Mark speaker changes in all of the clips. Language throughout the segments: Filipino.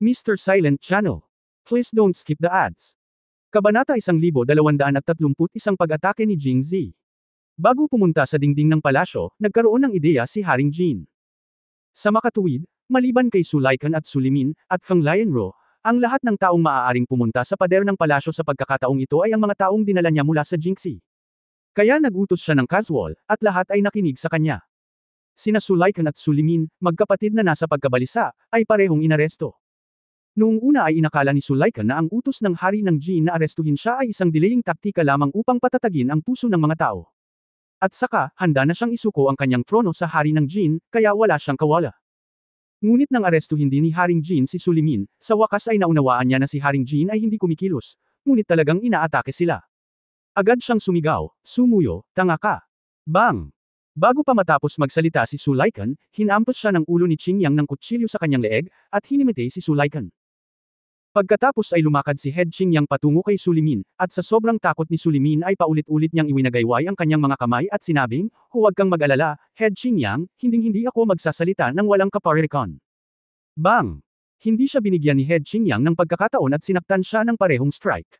Speaker 1: Mr. Silent Channel. Please don't skip the ads. Kabanata 1231 Pag-atake ni Jing Zi. Bago pumunta sa dingding ng palasyo, nagkaroon ng ideya si Haring Jin. Sa makatuwid, maliban kay Sulaikan at Sulimin, at Feng Lianro, ang lahat ng taong maaaring pumunta sa pader ng palasyo sa pagkakataong ito ay ang mga taong dinala niya mula sa Jingxi. Kaya nagutos siya ng casual, at lahat ay nakinig sa kanya. Sina Sulaikan at Sulimin, magkapatid na nasa pagkabalisa, ay parehong inaresto. Noong una ay inakala ni Sulaikan na ang utos ng hari ng Jin na arestuhin siya ay isang delaying taktika lamang upang patatagin ang puso ng mga tao. At saka, handa na siyang isuko ang kanyang trono sa hari ng Jin, kaya wala siyang kawala. Ngunit nang arestuhin din ni Haring Jin si Sulimin, sa wakas ay naunawaan niya na si Haring Jin ay hindi kumikilos, ngunit talagang inaatake sila. Agad siyang sumigaw, "Sumuyo, tanga ka!" Bang! Bago pa matapos magsalita si Sulaikan, hinampas siya ng ulo ni Qingyang ng kutsilyo sa kanyang leeg, at hinimatay si Sulaikan. Pagkatapos ay lumakad si Head Qingyang patungo kay Sulimin, at sa sobrang takot ni Sulimin ay paulit-ulit niyang iwinagayway ang kanyang mga kamay at sinabing, "Huwag kang mag-alala, Head Qingyang, hinding-hindi ako magsasalita ng walang kaparirikon." Bang! Hindi siya binigyan ni Head Qingyang ng pagkakataon at sinaktan siya ng parehong strike.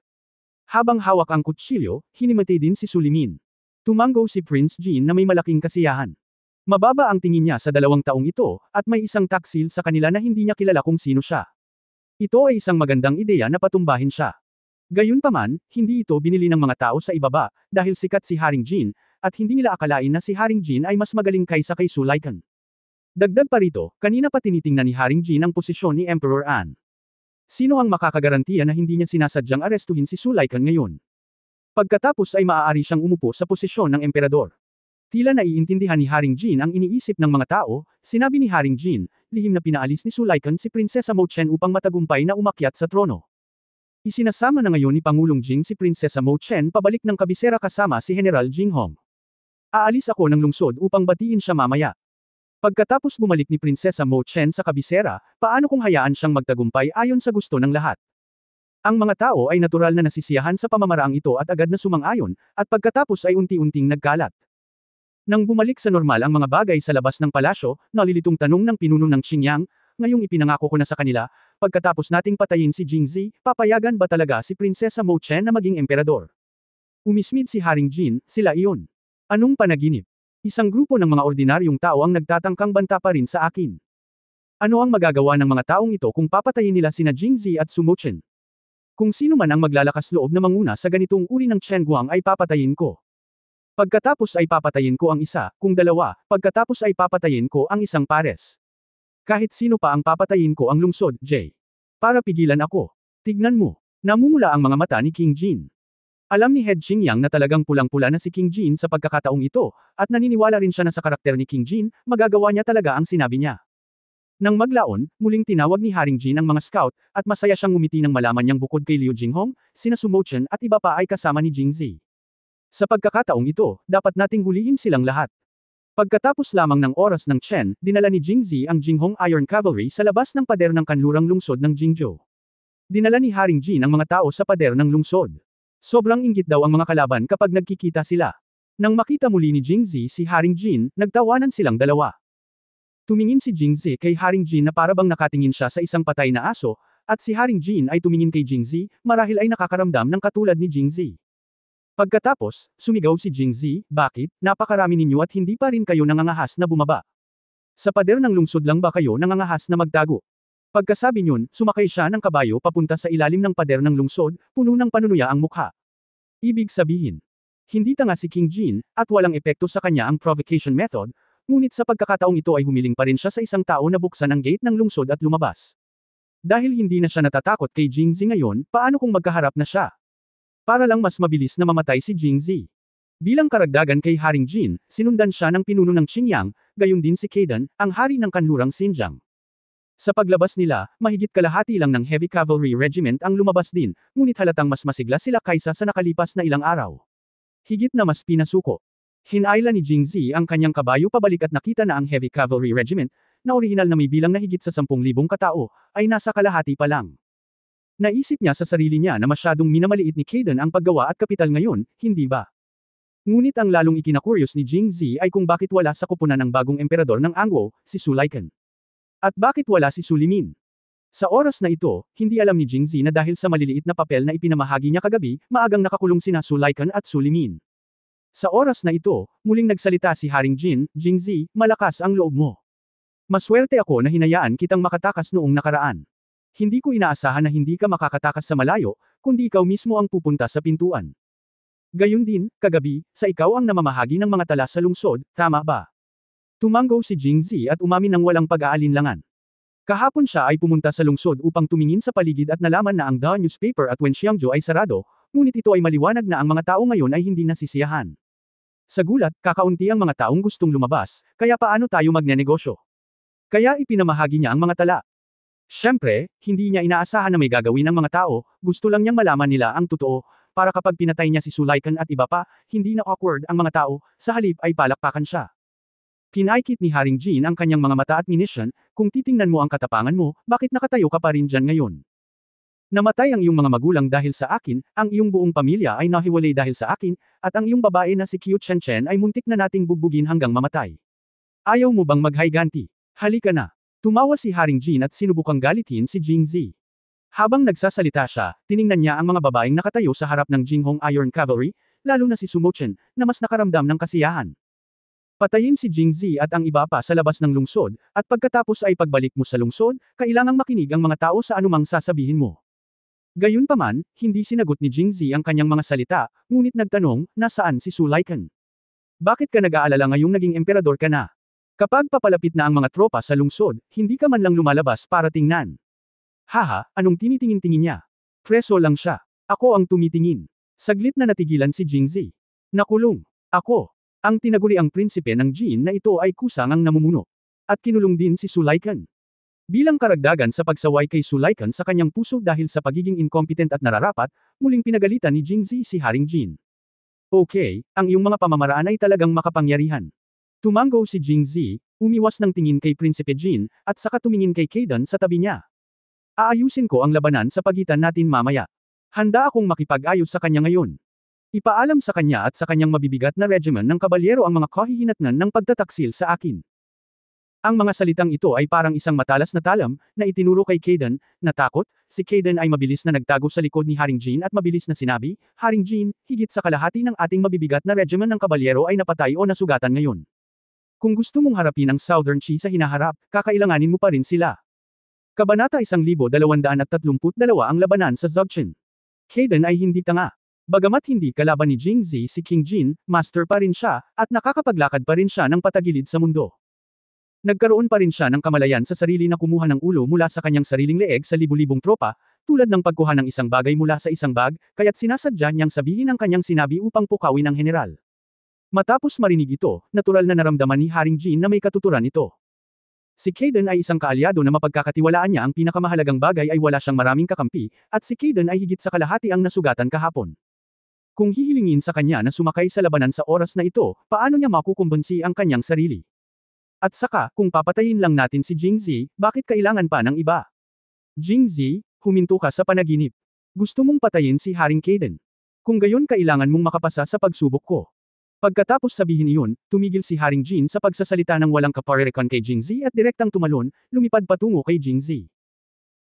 Speaker 1: Habang hawak ang kutsilyo, hinimatay din si Sulimin. Tumango si Prince Jin na may malaking kasiyahan. Mababa ang tingin niya sa 2 taong ito, at may isang taksil sa kanila na hindi niya kilala kung sino siya. Ito ay isang magandang ideya na patumbahin siya. Gayunpaman, hindi ito binili ng mga tao sa ibaba, dahil sikat si Haring Jin, at hindi nila akalain na si Haring Jin ay mas magaling kaysa kay Sulaikan. Dagdag pa rito, kanina pa tinitingnan ni Haring Jin ang posisyon ni Emperor An. Sino ang makakagarantiya na hindi niya sinasadyang arestuhin si Sulaikan ngayon? Pagkatapos ay maaari siyang umupo sa posisyon ng emperador. Tila naiintindihan ni Haring Jin ang iniisip ng mga tao, sinabi ni Haring Jin, lihim na pinaalis ni Sulaikan si Prinsesa Mo Chen upang matagumpay na umakyat sa trono. Isinasama na ngayon ni Pangulong Jing si Prinsesa Mo Chen pabalik ng kabisera kasama si General Jing Hong. Aalis ako ng lungsod upang batiin siya mamaya. Pagkatapos bumalik ni Prinsesa Mo Chen sa kabisera, paano kung hayaan siyang magtagumpay ayon sa gusto ng lahat? Ang mga tao ay natural na nasisiyahan sa pamamaraang ito at agad na sumang-ayon, at pagkatapos ay unti-unting nagkalat. Nang bumalik sa normal ang mga bagay sa labas ng palasyo, nalilitong tanong ng pinuno ng Qingyang, "Ngayong ipinangako ko na sa kanila, pagkatapos nating patayin si Jingzi, papayagan ba talaga si Prinsesa Mo Chen na maging emperador?" Umismid si Haring Jin, "Sila iyon. Anong panaginip? Isang grupo ng mga ordinaryong tao ang nagtatangkang banta pa rin sa akin. Ano ang magagawa ng mga taong ito kung papatayin nila sina Jingzi at Su Mo Chen? Kung sino man ang maglalakas loob na manguna sa ganitong uri ng Chen Guang ay papatayin ko. Pagkatapos ay papatayin ko ang isa, kung dalawa, pagkatapos ay papatayin ko ang isang pares. Kahit sino pa ang papatayin ko ang lungsod, J. Para pigilan ako. Tignan mo. Namumula ang mga mata ni King Jin. Alam ni Head Qingyang na talagang pulang-pula na si King Jin sa pagkakataong ito, at naniniwala rin siya na sa karakter ni King Jin, magagawa niya talaga ang sinabi niya. Nang maglaon, muling tinawag ni Haring Jin ang mga scout, at masaya siyang ngumiti nang malaman niyang bukod kay Liu Jinghong, sina Su Mo Chen at iba pa ay kasama ni Jingzi. Sa pagkakataong ito, dapat nating hulihin silang lahat. Pagkatapos lamang ng oras ng Chen, dinala ni Jingzi ang Jinghong Iron Cavalry sa labas ng pader ng kanlurang lungsod ng Jingzhou. Dinala ni Haring Jin ang mga tao sa pader ng lungsod. Sobrang inggit daw ang mga kalaban kapag nagkikita sila. Nang makita muli ni Jingzi si Haring Jin, nagtawanan silang dalawa. Tumingin si Jingzi kay Haring Jin na parabang nakatingin siya sa isang patay na aso, at si Haring Jin ay tumingin kay Jingzi, marahil ay nakakaramdam ng katulad ni Jingzi. Pagkatapos, sumigaw si Jingzi, "Bakit, napakarami ninyo at hindi pa rin kayo nangangahas na bumaba? Sa pader ng lungsod lang ba kayo nangangahas na magtago?" Pagkasabi niyon, sumakay siya ng kabayo papunta sa ilalim ng pader ng lungsod, puno ng panunuya ang mukha. Ibig sabihin, hindi tanga si King Jin, at walang epekto sa kanya ang provocation method, ngunit sa pagkakataong ito ay humiling pa rin siya sa isang tao na buksan ang gate ng lungsod at lumabas. Dahil hindi na siya natatakot kay Jingzi ngayon, paano kung magkaharap na siya? Para lang mas mabilis na mamatay si Jingzi. Bilang karagdagan kay Haring Jin, sinundan siya ng pinuno ng Qingyang, gayon din si Kaidan, ang hari ng kanlurang Xinjiang. Sa paglabas nila, mahigit kalahati lang ng Heavy Cavalry Regiment ang lumabas din, ngunit halatang mas masigla sila kaysa sa nakalipas na ilang araw. Higit na mas pinasuko. Hinayla ni Jingzi ang kanyang kabayo pabalik at nakita na ang Heavy Cavalry Regiment, na orihinal na may bilang na higit sa 10,000 katao, ay nasa kalahati pa lang. Naisip niya sa sarili niya na masyadong minamaliit ni Kaidan ang paggawa at kapital ngayon, hindi ba? Ngunit ang lalong ikinakuryos ni Jingzi ay kung bakit wala sa koponan ng bagong emperador ng Angwo, si Sulaikan. At bakit wala si Sulimin? Sa oras na ito, hindi alam ni Jingzi na dahil sa maliliit na papel na ipinamahagi niya kagabi, maagang nakakulong sina Sulaikan at Sulimin. Sa oras na ito, muling nagsalita si Haring Jin, Jingzi, malakas ang loob mo. Maswerte ako na hinayaan kitang makatakas noong nakaraan. Hindi ko inaasahan na hindi ka makakatakas sa malayo, kundi ikaw mismo ang pupunta sa pintuan. Gayun din, kagabi, sa ikaw ang namamahagi ng mga tala sa lungsod, tama ba? Tumanggo si Jingzi at umamin ng walang pag-aalinlangan. Kahapon siya ay pumunta sa lungsod upang tumingin sa paligid at nalaman na ang The Newspaper at Wenxiangju ay sarado, ngunit ito ay maliwanag na ang mga tao ngayon ay hindi nasisiyahan. Sa gulat, kakaunti ang mga taong gustong lumabas, kaya paano tayo magnenegosyo? Kaya ipinamahagi niya ang mga tala. Siyempre, hindi niya inaasahan na may gagawin ang mga tao, gusto lang niyang malaman nila ang totoo, para kapag pinatay niya si Sulaikan at iba pa, hindi na awkward ang mga tao, sa halip ay palakpakan siya. Kinaikit ni Haring Jin ang kanyang mga mata at minisyon, kung titingnan mo ang katapangan mo, bakit nakatayo ka pa rin dyan ngayon? Namatay ang iyong mga magulang dahil sa akin, ang iyong buong pamilya ay nahiwalay dahil sa akin, at ang iyong babae na si Qiu Chen ay muntik na nating bugbugin hanggang mamatay. Ayaw mo bang maghayganti? Halika na. Tumawa si Haring Jin at sinubukang galitin si Jingzi. Habang nagsasalita siya, tiningnan niya ang mga babaeng nakatayo sa harap ng Jinghong Iron Cavalry, lalo na si Sumo Chen, na mas nakaramdam ng kasiyahan. Patayin si Jingzi at ang iba pa sa labas ng lungsod, at pagkatapos ay pagbalik mo sa lungsod, kailangang makinig ang mga tao sa anumang sasabihin mo. Gayunpaman, hindi sinagot ni Jingzi ang kanyang mga salita, ngunit nagtanong, nasaan si Sulaikan? Bakit ka nag-aalala ngayong naging emperador ka na? Kapag papalapit na ang mga tropa sa lungsod, hindi ka man lang lumalabas para tingnan. Haha, anong tinitingin-tingin niya? Preso lang siya. Ako ang tumitingin. Saglit na natigilan si Jingzi. Nakulong. Ako. Ang tinaguri ang prinsipe ng Jin na ito ay kusang ang namumuno. At kinulong din si Sulaikan. Bilang karagdagan sa pagsaway kay Sulaikan sa kanyang puso dahil sa pagiging incompetent at nararapat, muling pinagalitan ni Jingzi si Haring Jin. Okay, ang iyong mga pamamaraan ay talagang makapangyarihan. Tumanggo si Jingzi, umiwas ng tingin kay Prinsipe Jin, at saka tumingin kay Kaidan sa tabi niya. Aayusin ko ang labanan sa pagitan natin mamaya. Handa akong makipag-ayos sa kanya ngayon. Ipaalam sa kanya at sa kanyang mabibigat na regimen ng kabalyero ang mga kahihinatnan ng pagtataksil sa akin. Ang mga salitang ito ay parang isang matalas na talam, na itinuro kay Kaidan, natakot, si Kaidan ay mabilis na nagtago sa likod ni Haring Jin at mabilis na sinabi, Haring Jin, higit sa kalahati ng ating mabibigat na regimen ng kabalyero ay napatay o nasugatan ngayon. Kung gusto mong harapin ang Southern Chi sa hinaharap, kakailanganin mo pa rin sila. Kabanata 1232 ang labanan sa Zogchen. Kaidan ay hindi tanga. Bagamat hindi kalaban ni Jingzi si King Jin, master pa rin siya, at nakakapaglakad pa rin siya ng patagilid sa mundo. Nagkaroon pa rin siya ng kamalayan sa sarili na kumuha ng ulo mula sa kanyang sariling leeg sa libu-libong tropa, tulad ng pagkuha ng isang bagay mula sa isang bag, kaya't sinasadya niyang sabihin ang kanyang sinabi upang pukawin ang general. Matapos marinig ito, natural na naramdaman ni Haring Jin na may katuturan ito. Si Kaidan ay isang kaalyado na mapagkakatiwalaan niya, ang pinakamahalagang bagay ay wala siyang maraming kakampi, at si Kaidan ay higit sa kalahati ang nasugatan kahapon. Kung hihilingin sa kanya na sumakay sa labanan sa oras na ito, paano niya makukumbinsi ang kanyang sarili? At saka, kung papatayin lang natin si Jingzi, bakit kailangan pa ng iba? Jingzi, huminto ka sa panaginip. Gusto mong patayin si Haring Kaidan. Kung gayon kailangan mong makapasa sa pagsubok ko. Pagkatapos sabihin iyon, tumigil si Haring Jin sa pagsasalita ng walang kaparerekan kay Jingzi at direktang tumalon, lumipad patungo kay Jingzi.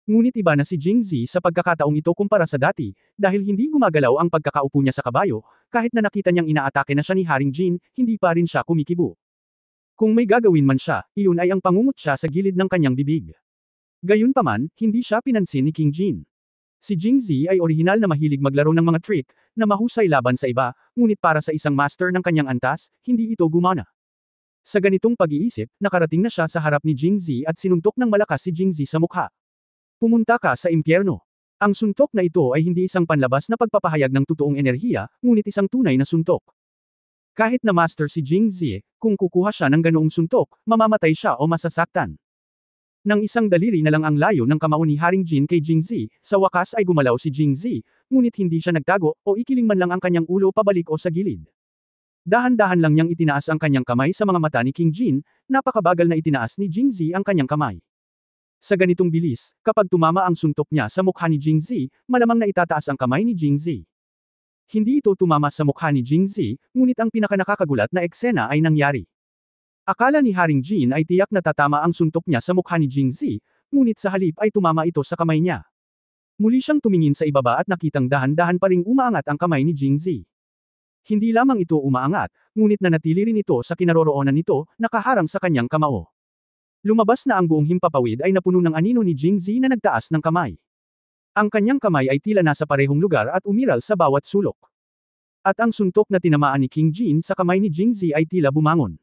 Speaker 1: Ngunit iba na si Jingzi sa pagkakataong ito kumpara sa dati, dahil hindi gumagalaw ang pagkakaupo niya sa kabayo, kahit na nakita niyang inaatake na siya ni Haring Jin, hindi pa rin siya kumikibo. Kung may gagawin man siya, iyon ay ang pangungot siya sa gilid ng kanyang bibig. Gayunpaman, hindi siya pinansin ni King Jin. Si Jingzi ay orihinal na mahilig maglaro ng mga trick, na mahusay laban sa iba, ngunit para sa isang master ng kanyang antas, hindi ito gumana. Sa ganitong pag-iisip, nakarating na siya sa harap ni Jingzi at sinuntok ng malakas si Jingzi sa mukha. Pumunta ka sa impyerno. Ang suntok na ito ay hindi isang panlabas na pagpapahayag ng totoong enerhiya, ngunit isang tunay na suntok. Kahit na master si Jingzi, kung kukuha siya ng ganoong suntok, mamamatay siya o masasaktan. Nang isang daliri na lang ang layo ng kamao ni Haring Jin kay Jingzi, sa wakas ay gumalaw si Jingzi, ngunit hindi siya nagtago, o ikiling man lang ang kanyang ulo pabalik o sa gilid. Dahan-dahan lang niyang itinaas ang kanyang kamay sa mga mata ni King Jin, napakabagal na itinaas ni Jingzi ang kanyang kamay. Sa ganitong bilis, kapag tumama ang suntok niya sa mukha ni Jingzi, malamang na itataas ang kamay ni Jingzi. Hindi ito tumama sa mukha ni Jingzi, ngunit ang pinakanakakagulat na eksena ay nangyari. Akala ni Haring Jin ay tiyak na tatama ang suntok niya sa mukha ni Jingzi, ngunit sa halip ay tumama ito sa kamay niya. Muli siyang tumingin sa ibaba at nakitang dahan-dahan pa ring umaangat ang kamay ni Jingzi. Hindi lamang ito umaangat, ngunit nanatili rin ito sa kinaroroonan nito, nakaharang sa kanyang kamao. Lumabas na ang buong himpapawid ay napuno ng anino ni Jingzi na nagtaas ng kamay. Ang kanyang kamay ay tila nasa parehong lugar at umiral sa bawat sulok. At ang suntok na tinamaan ni King Jin sa kamay ni Jingzi ay tila bumangon.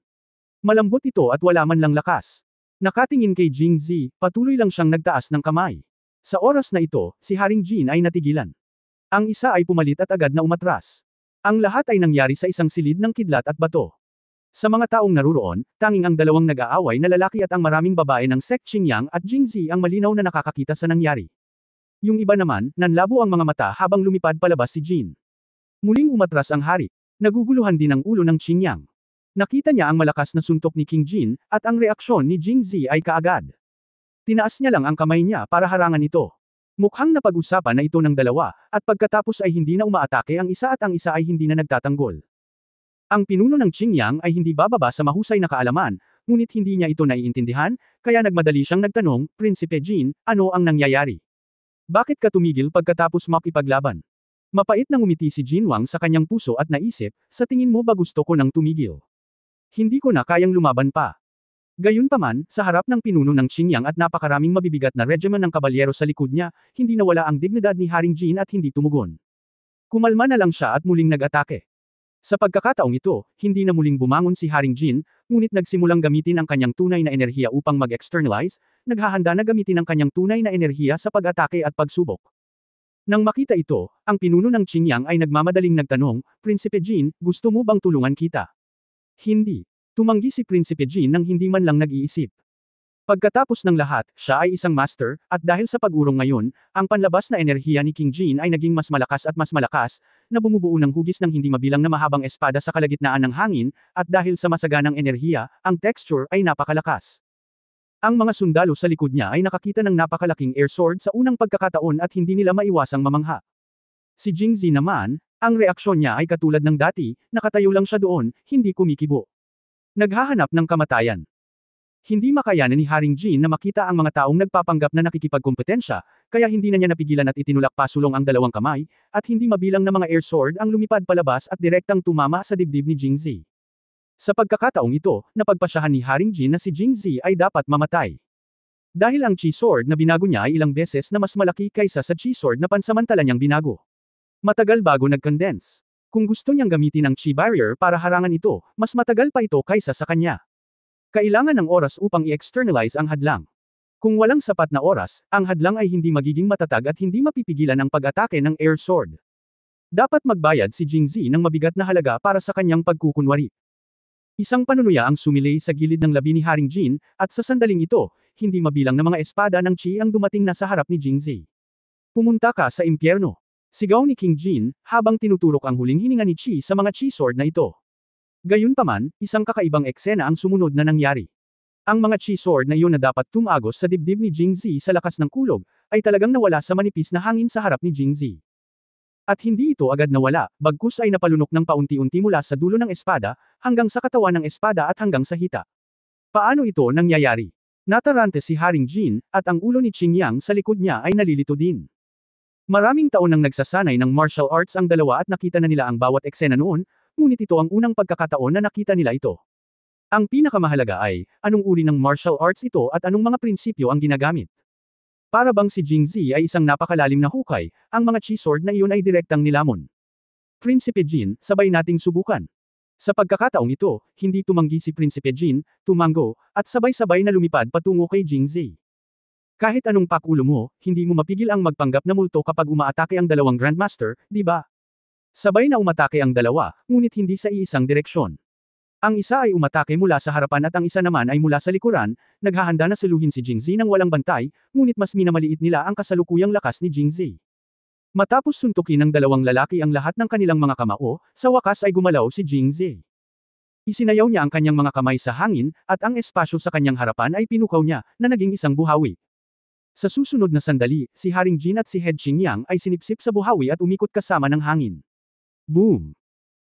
Speaker 1: Malambot ito at wala man lang lakas. Nakatingin kay Jingzi, patuloy lang siyang nagtaas ng kamay. Sa oras na ito, si Haring Jin ay natigilan. Ang isa ay pumalit at agad na umatras. Ang lahat ay nangyari sa isang silid ng kidlat at bato. Sa mga taong naruroon, tanging ang dalawang nag-aaway na lalaki at ang maraming babae ng sect Qingyang at Jingzi ang malinaw na nakakakita sa nangyari. Yung iba naman, nanlabo ang mga mata habang lumipad palabas si Jin. Muling umatras ang hari. Naguguluhan din ang ulo ng Qingyang. Nakita niya ang malakas na suntok ni King Jin, at ang reaksyon ni Jingzi ay kaagad. Tinaas niya lang ang kamay niya para harangan ito. Mukhang napag-usapan na ito ng dalawa, at pagkatapos ay hindi na umaatake ang isa at ang isa ay hindi na nagtatanggol. Ang pinuno ng Qingyang ay hindi bababa sa mahusay na kaalaman, ngunit hindi niya ito naiintindihan, kaya nagmadali siyang nagtanong, Prinsipe Jin, ano ang nangyayari? Bakit ka tumigil pagkatapos makipaglaban? Mapait na ngumiti si Jinwang sa kanyang puso at naisip, sa tingin mo ba gusto ko nang tumigil? Hindi ko na kayang lumaban pa. Gayunpaman, sa harap ng pinuno ng Qingyang at napakaraming mabibigat na regimen ng kabalyero sa likod niya, hindi nawala ang dignidad ni Haring Jin at hindi tumugon. Kumalma na lang siya at muling nag-atake. Sa pagkakataong ito, hindi na muling bumangon si Haring Jin, ngunit nagsimulang gamitin ang kanyang tunay na enerhiya upang mag-externalize, naghahanda na gamitin ang kanyang tunay na enerhiya sa pag-atake at pagsubok. Nang makita ito, ang pinuno ng Qingyang ay nagmamadaling nagtanong, Prinsipe Jin, gusto mo bang tulungan kita? Hindi. Tumanggi si Prinsipe Jin nang hindi man lang nag-iisip. Pagkatapos ng lahat, siya ay isang master, at dahil sa pag-urong ngayon, ang panlabas na enerhiya ni King Jin ay naging mas malakas at mas malakas, na bumubuo ng hugis ng hindi mabilang na mahabang espada sa kalagitnaan ng hangin, at dahil sa masaganang enerhiya, ang texture ay napakalakas. Ang mga sundalo sa likod niya ay nakakita ng napakalaking air sword sa unang pagkakataon at hindi nila maiwasang mamangha. Si Jingzi naman, ang reaksyon niya ay katulad ng dati, nakatayo lang siya doon, hindi kumikibo. Naghahanap ng kamatayan. Hindi makayanan ni Haring Jin na makita ang mga taong nagpapanggap na nakikipagkompetensya, kaya hindi na niya napigilan at itinulak pasulong ang dalawang kamay, at hindi mabilang na mga air sword ang lumipad palabas at direktang tumama sa dibdib ni Jingzi. Sa pagkakataong ito, napagpasyahan ni Haring Jin na si Jingzi ay dapat mamatay. Dahil ang Chi Sword na binago niya ay ilang beses na mas malaki kaysa sa Chi Sword na pansamantala niyang binago. Matagal bago nag-condense. Kung gusto niyang gamitin ang Chi Barrier para harangan ito, mas matagal pa ito kaysa sa kanya. Kailangan ng oras upang i-externalize ang hadlang. Kung walang sapat na oras, ang hadlang ay hindi magiging matatag at hindi mapipigilan ang pag-atake ng Air Sword. Dapat magbayad si Jingzi ng mabigat na halaga para sa kanyang pagkukunwari. Isang panunuya ang sumilay sa gilid ng labi ni Haring Jin, at sa sandaling ito, hindi mabilang na mga espada ng Chi ang dumating na sa harap ni Jingzi. Pumunta ka sa impyerno. Sigaw ni King Jin, habang tinuturok ang huling hininga ni Chi sa mga Chi Sword na ito. Gayunpaman, isang kakaibang eksena ang sumunod na nangyari. Ang mga Chi Sword na iyon na dapat tumagos sa dibdib ni Jingzi sa lakas ng kulog, ay talagang nawala sa manipis na hangin sa harap ni Jingzi. At hindi ito agad nawala, bagkus ay napalunok ng paunti-unti mula sa dulo ng espada, hanggang sa katawan ng espada at hanggang sa hita. Paano ito nangyayari? Natarante si Haring Jin, at ang ulo ni Qingyang sa likod niya ay nalilito din. Maraming taon nang nagsasanay ng martial arts ang dalawa at nakita na nila ang bawat eksena noon, ngunit ito ang unang pagkakataon na nakita nila ito. Ang pinakamahalaga ay, anong uri ng martial arts ito at anong mga prinsipyo ang ginagamit. Para bang si Jingzi ay isang napakalalim na hukay, ang mga Chi Sword na iyon ay direktang nilamon. Prinsipe Jin, sabay nating subukan. Sa pagkakataong ito, hindi tumanggi si Prinsipe Jin, tumango, at sabay-sabay na lumipad patungo kay Jingzi. Kahit anong pakulo mo, hindi mo mapigil ang magpanggap na multo kapag umaatake ang dalawang Grandmaster, di ba? Sabay na umatake ang dalawa, ngunit hindi sa iisang direksyon. Ang isa ay umatake mula sa harapan at ang isa naman ay mula sa likuran, naghahanda na saluhin si Jingzi ng walang bantay, ngunit mas minamaliit nila ang kasalukuyang lakas ni Jingzi. Matapos suntukin ng dalawang lalaki ang lahat ng kanilang mga kamao, sa wakas ay gumalaw si Jingzi. Isinayaw niya ang kanyang mga kamay sa hangin, at ang espasyo sa kanyang harapan ay pinukaw niya, na naging isang buhawi. Sa susunod na sandali, si Haring Jin at si Head Qingyang ay sinipsip sa buhawi at umikot kasama ng hangin. Boom!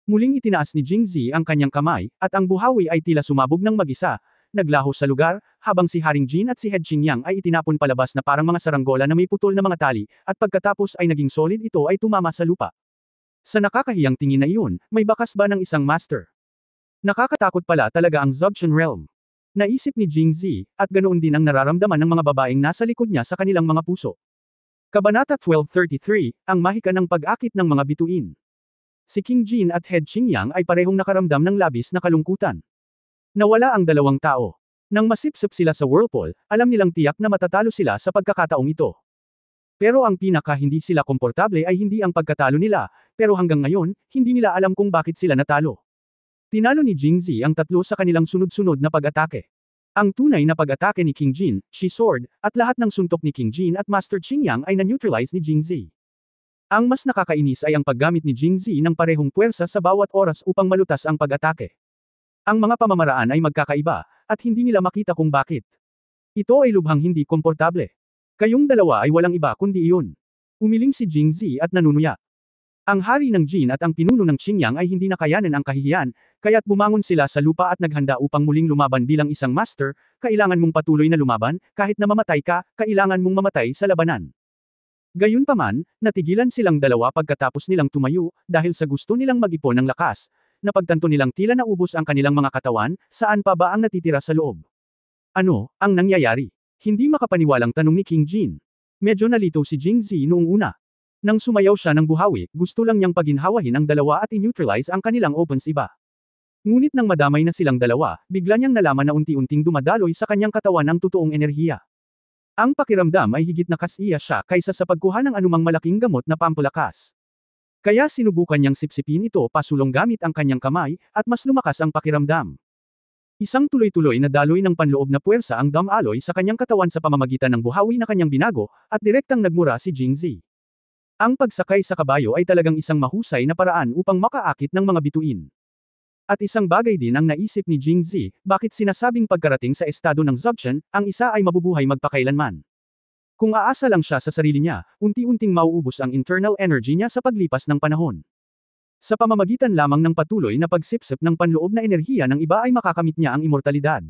Speaker 1: Muling itinaas ni Jingzi ang kanyang kamay, at ang buhawi ay tila sumabog ng mag-isa, naglaho sa lugar, habang si Haring Jin at si Head Qingyang ay itinapon palabas na parang mga saranggola na may putol na mga tali, at pagkatapos ay naging solid ito ay tumama sa lupa. Sa nakakahiyang tingin na iyon, may bakas ba ng isang master? Nakakatakot pala talaga ang Zogshan Realm. Naisip ni Jingzi, at ganoon din ang nararamdaman ng mga babaeng nasa likod niya sa kanilang mga puso. Kabanata 1233, ang mahika ng pag-akit ng mga bituin. Si King Jin at Head Qingyang ay parehong nakaramdam ng labis na kalungkutan. Nawala ang dalawang tao. Nang masipsip sila sa whirlpool, alam nilang tiyak na matatalo sila sa pagkakataong ito. Pero ang pinaka hindi sila komportable ay hindi ang pagkatalo nila, pero hanggang ngayon, hindi nila alam kung bakit sila natalo. Tinalo ni Jingzi ang tatlo sa kanilang sunod-sunod na pag-atake. Ang tunay na pag-atake ni King Jin, Shi Sword, at lahat ng suntok ni King Jin at Master Qingyang ay na-neutralize ni Jingzi. Ang mas nakakainis ay ang paggamit ni Jingzi ng parehong puwersa sa bawat oras upang malutas ang pag-atake. Ang mga pamamaraan ay magkakaiba, at hindi nila makita kung bakit. Ito ay lubhang hindi komportable. Kayong dalawa ay walang iba kundi iyon. Umiling si Jingzi at nanunuya. Ang hari ng Jin at ang pinuno ng Qingyang ay hindi nakayanan ang kahihiyan, kaya't bumangon sila sa lupa at naghanda upang muling lumaban bilang isang master. Kailangan mong patuloy na lumaban, kahit na mamatay ka, kailangan mong mamatay sa labanan. Gayunpaman, natigilan silang dalawa pagkatapos nilang tumayo, dahil sa gusto nilang mag-ipon ng lakas. Napagtanto nilang tila naubos ang kanilang mga katawan, saan pa ba ang natitira sa loob? Ano, ang nangyayari? Hindi makapaniwalang tanong ni King Jin. Medyo nalito si Jingzi noong una. Nang sumayaw siya ng buhawi, gusto lang niyang paginhawahin ang dalawa at i-neutralize ang kanilang opens iba. Ngunit nang madamay na silang dalawa, bigla niyang nalaman na unti-unting dumadaloy sa kanyang katawan ang totoong enerhiya. Ang pakiramdam ay higit na kasiya siya kaysa sa pagkuha ng anumang malaking gamot na pampalakas. Kaya sinubukan niyang sipsipin ito pasulong gamit ang kanyang kamay, at mas lumakas ang pakiramdam. Isang tuloy-tuloy na daloy ng panloob na puwersa ang Dam Alloy sa kanyang katawan sa pamamagitan ng buhawi na kanyang binago, at direktang nagmura si Jingzi. Ang pagsakay sa kabayo ay talagang isang mahusay na paraan upang makaakit ng mga bituin. At isang bagay din ang naisip ni Jingzi, bakit sinasabing pagkarating sa estado ng Zogshan, ang isa ay mabubuhay magpakailanman. Kung aasa lang siya sa sarili niya, unti-unting mauubos ang internal energy niya sa paglipas ng panahon. Sa pamamagitan lamang ng patuloy na pagsipsip ng panloob na enerhiya ng iba ay makakamit niya ang immortalidad.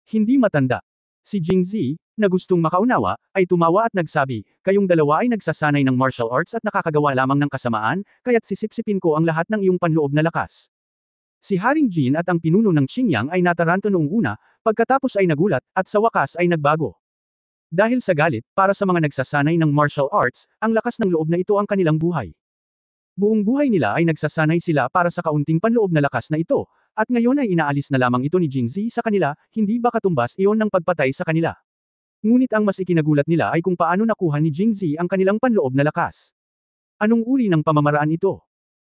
Speaker 1: Hindi matanda. Si Jingzi, na gustong makaunawa, ay tumawa at nagsabi, kayong dalawa ay nagsasanay ng martial arts at nakakagawa lamang ng kasamaan, kaya't sisipsipin ko ang lahat ng iyong panloob na lakas. Si Haring Jin at ang pinuno ng Qingyang ay nataranto noong una, pagkatapos ay nagulat, at sa wakas ay nagbago. Dahil sa galit, para sa mga nagsasanay ng martial arts, ang lakas ng loob na ito ang kanilang buhay. Buong buhay nila ay nagsasanay sila para sa kaunting panloob na lakas na ito, at ngayon ay inaalis na lamang ito ni Jingzi sa kanila, hindi ba katumbas iyon ng pagpatay sa kanila. Ngunit ang mas ikinagulat nila ay kung paano nakuha ni Jingzi ang kanilang panloob na lakas. Anong uri ng pamamaraan ito?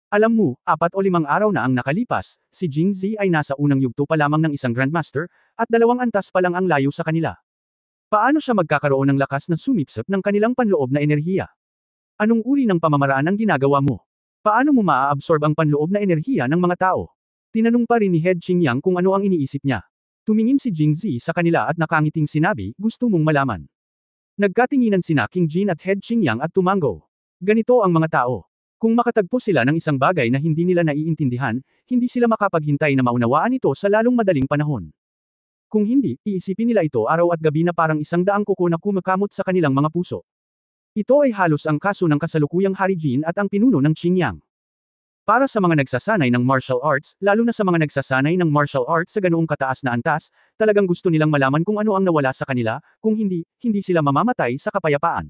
Speaker 1: Alam mo, 4 o 5 araw na ang nakalipas, si Jingzi ay nasa unang yugto pa lamang ng isang Grandmaster, at 2 antas pa lang ang layo sa kanila. Paano siya magkakaroon ng lakas na sumipsip ng kanilang panloob na enerhiya? Anong uri ng pamamaraan ang ginagawa mo? Paano mo maa-absorb ang panloob na enerhiya ng mga tao? Tinanong pa rin ni Head Qingyang kung ano ang iniisip niya. Tumingin si Jingzi sa kanila at nakangiting sinabi, gusto mong malaman. Nagkatinginan sina King Jin at Head Qingyang at tumango. Ganito ang mga tao. Kung makatagpo sila ng isang bagay na hindi nila naiintindihan, hindi sila makapaghintay na maunawaan ito sa lalong madaling panahon. Kung hindi, iisipin nila ito araw at gabi na parang isang daang kuko na kumakamot sa kanilang mga puso. Ito ay halos ang kaso ng kasalukuyang Hari Jin at ang pinuno ng Qingyang. Para sa mga nagsasanay ng martial arts, lalo na sa mga nagsasanay ng martial arts sa ganoong kataas na antas, talagang gusto nilang malaman kung ano ang nawala sa kanila, kung hindi, hindi sila mamamatay sa kapayapaan.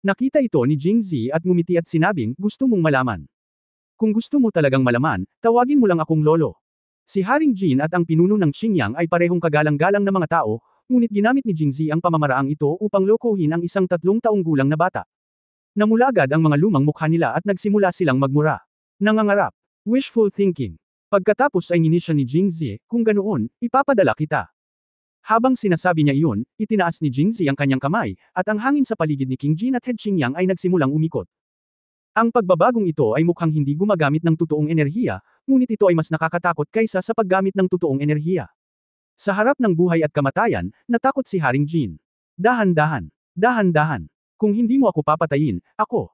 Speaker 1: Nakita ito ni Jingzi at ngumiti at sinabing, gusto mong malaman. Kung gusto mo talagang malaman, tawagin mo lang akong lolo. Si Haring Jin at ang pinuno ng Qingyang ay parehong kagalang-galang na mga tao, ngunit ginamit ni Jingzi ang pamamaraang ito upang lokohin ang isang 3 taong gulang na bata. Namula agad ang mga lumang mukha nila at nagsimula silang magmura. Nangangarap. Wishful thinking. Pagkatapos ay nginisya ni Jingzi, kung ganoon, ipapadala kita. Habang sinasabi niya iyon, itinaas ni Jingzi ang kanyang kamay, at ang hangin sa paligid ni King Jin at Head Qingyang ay nagsimulang umikot. Ang pagbabagong ito ay mukhang hindi gumagamit ng totoong enerhiya, ngunit ito ay mas nakakatakot kaysa sa paggamit ng totoong enerhiya. Sa harap ng buhay at kamatayan, natakot si Haring Jin. Dahan-dahan. Dahan-dahan. Kung hindi mo ako papatayin, ako.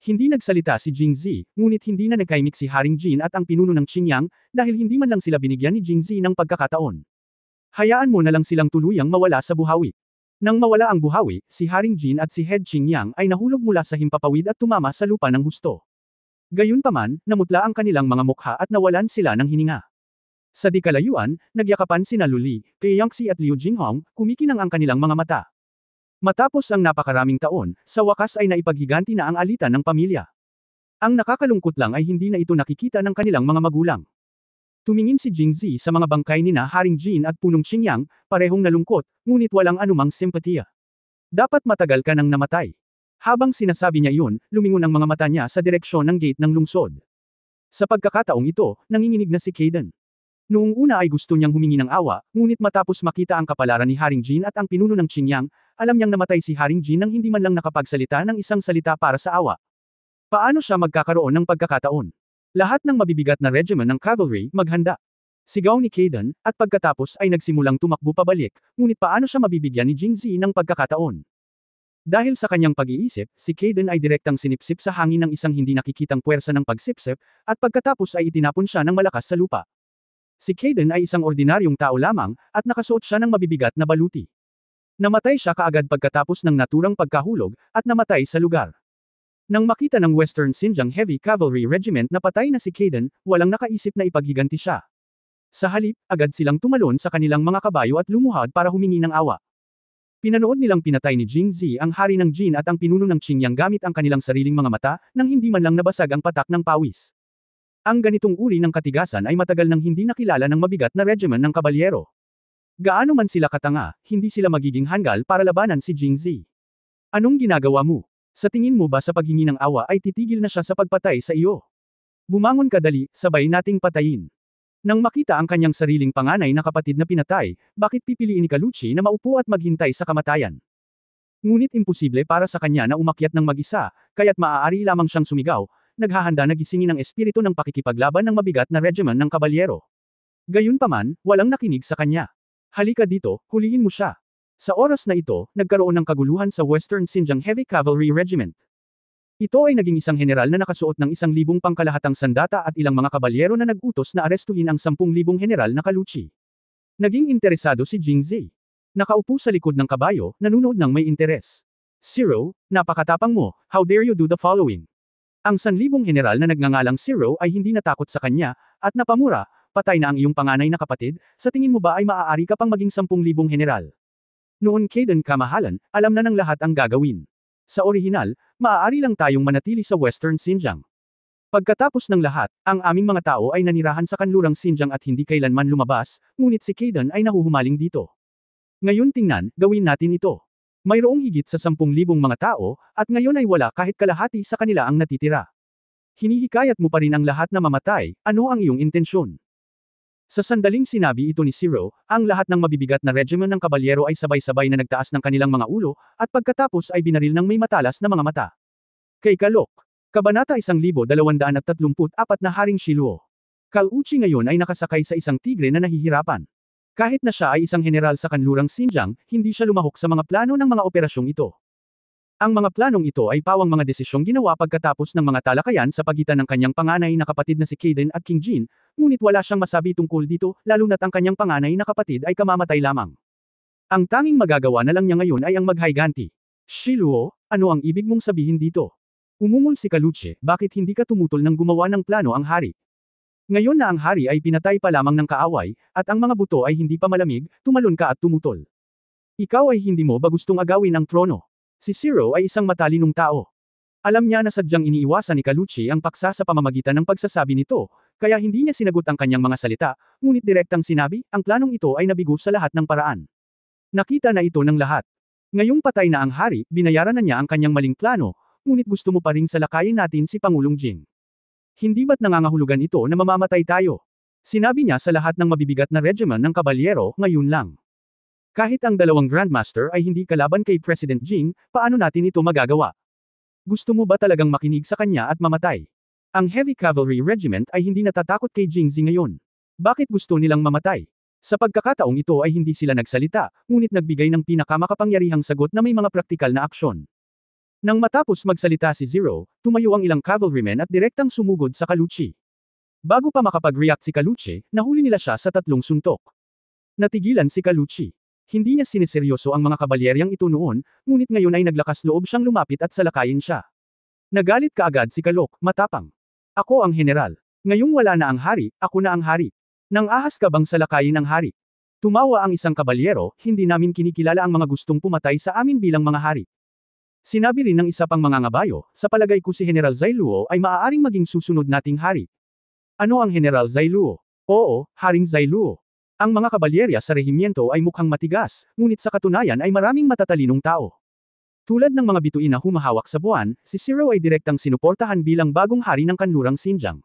Speaker 1: Hindi nagsalita si Jingzi, ngunit hindi na nagkaimik si Haring Jin at ang pinuno ng Qingyang, dahil hindi man lang sila binigyan ni Jingzi ng pagkakataon. Hayaan mo na lang silang tuluyang mawala sa buhawi. Nang mawala ang buhawi, si Haring Jin at si Head Qingyang ay nahulog mula sa himpapawid at tumama sa lupa ng husto. Gayunpaman, namutla ang kanilang mga mukha at nawalan sila ng hininga. Sa di kalayuan, nagyakapan sina Lu Li, Pei Yangxi at Liu Jinghong, kumikinang ang kanilang mga mata. Matapos ang napakaraming taon, sa wakas ay naipaghiganti na ang alitan ng pamilya. Ang nakakalungkot lang ay hindi na ito nakikita ng kanilang mga magulang. Tumingin si Jingzi sa mga bangkay nina Haring Jin at Punong Qingyang, parehong nalungkot, ngunit walang anumang simpatiya. Dapat matagal ka nang namatay. Habang sinasabi niya iyon, lumingon ang mga mata niya sa direksyon ng gate ng lungsod. Sa pagkakataong ito, nanginginig na si Kaden. Noong una ay gusto niyang humingi ng awa, ngunit matapos makita ang kapalaran ni Haring Jin at ang pinuno ng Qingyang, alam niyang namatay si Haring Jin nang hindi man lang nakapagsalita ng isang salita para sa awa. Paano siya magkakaroon ng pagkakataon? Lahat ng mabibigat na regiment ng cavalry, maghanda. Sigaw ni Kaden, at pagkatapos ay nagsimulang tumakbo pabalik, ngunit paano siya mabibigyan ni Jingzi ng pagkakataon? Dahil sa kanyang pag-iisip, si Kaden ay direktang sinipsip sa hangin ng isang hindi nakikitang puwersa ng pagsipsip, at pagkatapos ay itinapon siya ng malakas sa lupa. Si Kaden ay isang ordinaryong tao lamang, at nakasuot siya ng mabibigat na baluti. Namatay siya kaagad pagkatapos ng naturang pagkahulog, at namatay sa lugar. Nang makita ng Western Xinjiang Heavy Cavalry Regiment na patay na si Kaden, walang nakaisip na ipaghiganti siya. Sa halip, agad silang tumalon sa kanilang mga kabayo at lumuhad para humingi ng awa. Pinanood nilang pinatay ni Jingzi ang hari ng Jin at ang pinuno ng Qingyang gamit ang kanilang sariling mga mata, nang hindi man lang nabasag ang patak ng pawis. Ang ganitong uri ng katigasan ay matagal nang hindi nakilala ng mabigat na regiment ng kabalyero. Gaano man sila katanga, hindi sila magiging hanggal para labanan si Jingzi. Anong ginagawa mo? Sa tingin mo ba sa paghingi ng awa ay titigil na siya sa pagpatay sa iyo? Bumangon ka dali, sabay nating patayin. Nang makita ang kanyang sariling panganay na kapatid na pinatay, bakit pipiliin ni Kaluchi na maupo at maghintay sa kamatayan? Ngunit imposible para sa kanya na umakyat ng mag-isa, kaya't maaari lamang siyang sumigaw, naghahanda na gisingin ang espiritu ng pakikipaglaban ng mabigat na regiment ng kabalyero. Gayunpaman, walang nakinig sa kanya. Halika dito, hulihin mo siya. Sa oras na ito, nagkaroon ng kaguluhan sa Western Xinjiang Heavy Cavalry Regiment. Ito ay naging isang general na nakasuot ng 1,000 pangkalahatang sandata at ilang mga kabalyero na nag-utos na arestuhin ang 10,000 general na Kaluchi. Naging interesado si Jingzi. Nakaupo sa likod ng kabayo, nanunood ng may interes. Zero, napakatapang mo, how dare you do the following? Ang 1,000 general na nagngangalang Zero ay hindi natakot sa kanya, at napamura, patay na ang iyong panganay na kapatid, sa tingin mo ba ay maaari ka pang maging 10,000 general? Noon Kaden kamahalan, alam na ng lahat ang gagawin. Sa orihinal, maaari lang tayong manatili sa Western Xinjiang. Pagkatapos ng lahat, ang aming mga tao ay nanirahan sa kanlurang Xinjiang at hindi kailanman lumabas, ngunit si Kaden ay nahuhumaling dito. Ngayon tingnan, gawin natin ito. Mayroong higit sa 10,000 mga tao, at ngayon ay wala kahit kalahati sa kanila ang natitira. Hinihikayat mo pa rin ang lahat na mamatay, ano ang iyong intensyon? Sa sandaling sinabi ito ni Zero, ang lahat ng mabibigat na regiment ng kabalyero ay sabay-sabay na nagtaas ng kanilang mga ulo, at pagkatapos ay binaril ng may matalas na mga mata. Kay Kalok. Kabanata 1234 na Haring Shiluo. Kaluchi ngayon ay nakasakay sa isang tigre na nahihirapan. Kahit na siya ay isang general sa kanlurang Xinjiang, hindi siya lumahok sa mga plano ng mga operasyong ito. Ang mga planong ito ay pawang mga desisyong ginawa pagkatapos ng mga talakayan sa pagitan ng kanyang panganay na kapatid na si Kaden at King Jin, ngunit wala siyang masabi tungkol dito, lalo na't ang kanyang panganay na kapatid ay kamamatay lamang. Ang tanging magagawa na lang niya ngayon ay ang maghayganti. Shiluo, ano ang ibig mong sabihin dito? Umungol si Kaluchi, bakit hindi ka tumutol nang gumawa ng plano ang hari? Ngayon na ang hari ay pinatay pa lamang ng kaaway, at ang mga buto ay hindi pa malamig, tumalon ka at tumutol. Ikaw ay hindi mo ba gustong agawin ang trono? Si Zero ay isang matalinong tao. Alam niya na sadyang iniiwasan ni Kaluchi ang paksa sa pamamagitan ng pagsasabi nito, kaya hindi niya sinagot ang kanyang mga salita, ngunit direktang sinabi, ang planong ito ay nabigo sa lahat ng paraan. Nakita na ito ng lahat. Ngayong patay na ang hari, binayaran na niya ang kanyang maling plano, ngunit gusto mo pa ring salakayin natin si Pangulong Jing. Hindi ba't nangangahulugan ito na mamamatay tayo? Sinabi niya sa lahat ng mabibigat na regiment ng kabalyero, ngayon lang. Kahit ang dalawang Grandmaster ay hindi kalaban kay President Jing, paano natin ito magagawa? Gusto mo ba talagang makinig sa kanya at mamatay? Ang Heavy Cavalry Regiment ay hindi natatakot kay Jingzi ngayon. Bakit gusto nilang mamatay? Sa pagkakataong ito ay hindi sila nagsalita, ngunit nagbigay ng pinakamakapangyarihang sagot na may mga praktikal na aksyon. Nang matapos magsalita si Zero, tumayo ang ilang cavalrymen at direktang sumugod sa Kaluchi. Bago pa makapag-react si Kaluchi, nahuli nila siya sa 3 suntok. Natigilan si Kaluchi. Hindi niya sineseryoso ang mga kabalyeryang ito noon, ngunit ngayon ay naglakas loob siyang lumapit at salakayin siya. Nagalit kaagad si Kalok, matapang. Ako ang general. Ngayong wala na ang hari, ako na ang hari. Nang ahas ka bang salakayin ang hari? Tumawa ang isang kabalyero, hindi namin kinikilala ang mga gustong pumatay sa amin bilang mga hari. Sinabi rin ng isa pang mangangabayo, sa palagay ko si General Zailuo ay maaaring maging susunod nating hari. Ano ang General Zailuo? Oo, Haring Zailuo. Ang mga kabalyerya sa rehimyento ay mukhang matigas, ngunit sa katunayan ay maraming matatalinong tao. Tulad ng mga bituin na humahawak sa buwan, si Zero ay direktang sinuportahan bilang bagong hari ng kanlurang Xinjiang.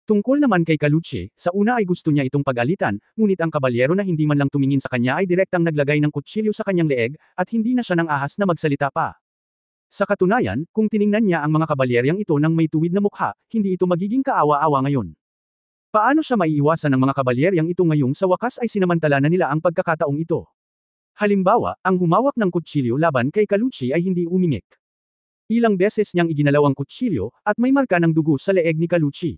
Speaker 1: Tungkol naman kay Kaluchi, sa una ay gusto niya itong pag-alitan, ngunit ang kabalyero na hindi man lang tumingin sa kanya ay direktang naglagay ng kutsilyo sa kanyang leeg, at hindi na siya nang ahas na magsalita pa. Sa katunayan, kung tiningnan niya ang mga kabalyeryang ito ng may tuwid na mukha, hindi ito magiging kaawa-awa ngayon. Paano siya maiiwasan ng mga kabalyeryang ito ngayong sa wakas ay sinamantala na nila ang pagkakataong ito? Halimbawa, ang humawak ng kutsilyo laban kay Kaluchi ay hindi umimik. Ilang beses niyang iginalaw ang kutsilyo, at may marka ng dugo sa leeg ni Kaluchi.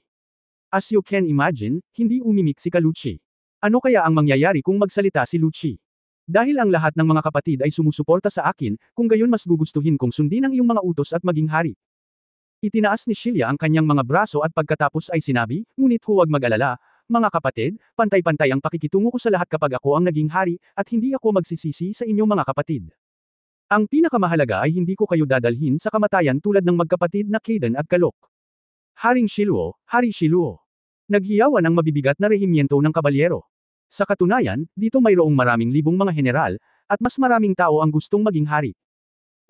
Speaker 1: As you can imagine, hindi umimik si Kaluchi. Ano kaya ang mangyayari kung magsalita si Luchi? Dahil ang lahat ng mga kapatid ay sumusuporta sa akin, kung gayon mas gugustuhin kong sundin ang iyong mga utos at maging hari. Itinaas ni Sheila ang kanyang mga braso at pagkatapos ay sinabi, ngunit huwag mag-alala, mga kapatid, pantay-pantay ang pakikitungo ko sa lahat kapag ako ang naging hari, at hindi ako magsisisi sa inyong mga kapatid. Ang pinakamahalaga ay hindi ko kayo dadalhin sa kamatayan tulad ng magkapatid na Kaden at Kalok. Haring Shiluo, Hari Shiluo. Naghiyawan ang mabibigat na rehimyento ng kabalyero. Sa katunayan, dito mayroong maraming libong mga general, at mas maraming tao ang gustong maging hari.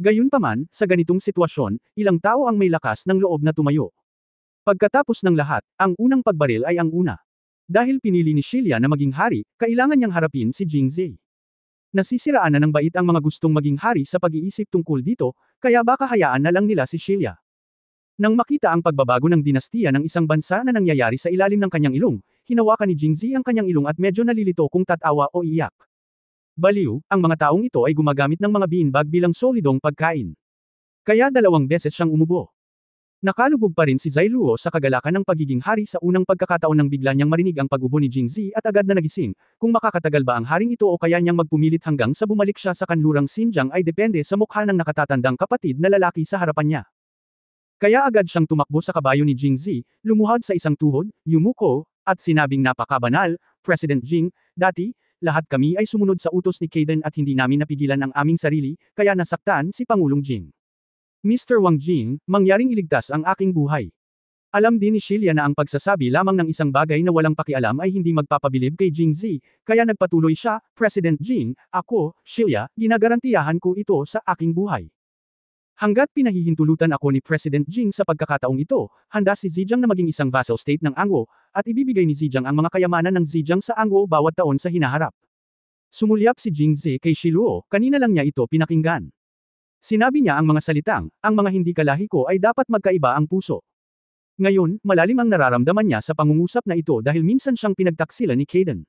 Speaker 1: Gayunpaman, sa ganitong sitwasyon, ilang tao ang may lakas ng loob na tumayo. Pagkatapos ng lahat, ang unang pagbaril ay ang una. Dahil pinili ni Sheila na maging hari, kailangan niyang harapin si Jingzi. Nasisiraan na ng bait ang mga gustong maging hari sa pag-iisip tungkol dito, kaya baka hayaan na lang nila si Sheila. Nang makita ang pagbabago ng dinastiya ng isang bansa na nangyayari sa ilalim ng kanyang ilong, hinawakan ni Jingzi ang kanyang ilong at medyo nalilito kung tatawa o iyak. Baliw, ang mga taong ito ay gumagamit ng mga beanbag bilang solidong pagkain. Kaya 2 beses siyang umubo. Nakalubog pa rin si Zailuo sa kagalakan ng pagiging hari sa unang pagkakataon nang bigla niyang marinig ang pag-ubo ni Jingzi at agad na nagising, kung makakatagal ba ang haring ito o kaya niyang magpumilit hanggang sa bumalik siya sa kanlurang Xinjiang ay depende sa mukha ng nakatatandang kapatid na lalaki sa harapan niya. Kaya agad siyang tumakbo sa kabayo ni Jingzi, lumuhad sa isang tuhod, yumuko, at sinabing napakabanal, President Jing, dati, lahat kami ay sumunod sa utos ni Kaden at hindi namin napigilan ang aming sarili, kaya nasaktan si Pangulong Jing. Mr. Wang Jing, mangyaring iligtas ang aking buhay. Alam din ni Sheila na ang pagsasabi lamang ng isang bagay na walang pakialam ay hindi magpapabilib kay Jingzi, kaya nagpatuloy siya, President Jing, ako, Sheila, ginagarantiyahan ko ito sa aking buhay. Hanggat pinahihintulutan ako ni President Jing sa pagkakataong ito, handa si Zhejiang na maging isang vassal state ng Anguo, at ibibigay ni Zhejiang ang mga kayamanan ng Zhejiang sa Anguo bawat taon sa hinaharap. Sumulyap si Jingzi kay Shiluo, kanina lang niya ito pinakinggan. Sinabi niya ang mga salitang, ang mga hindi kalahi ko ay dapat magkaiba ang puso. Ngayon, malalim ang nararamdaman niya sa pangungusap na ito dahil minsan siyang pinagtaksilan ni Kaden.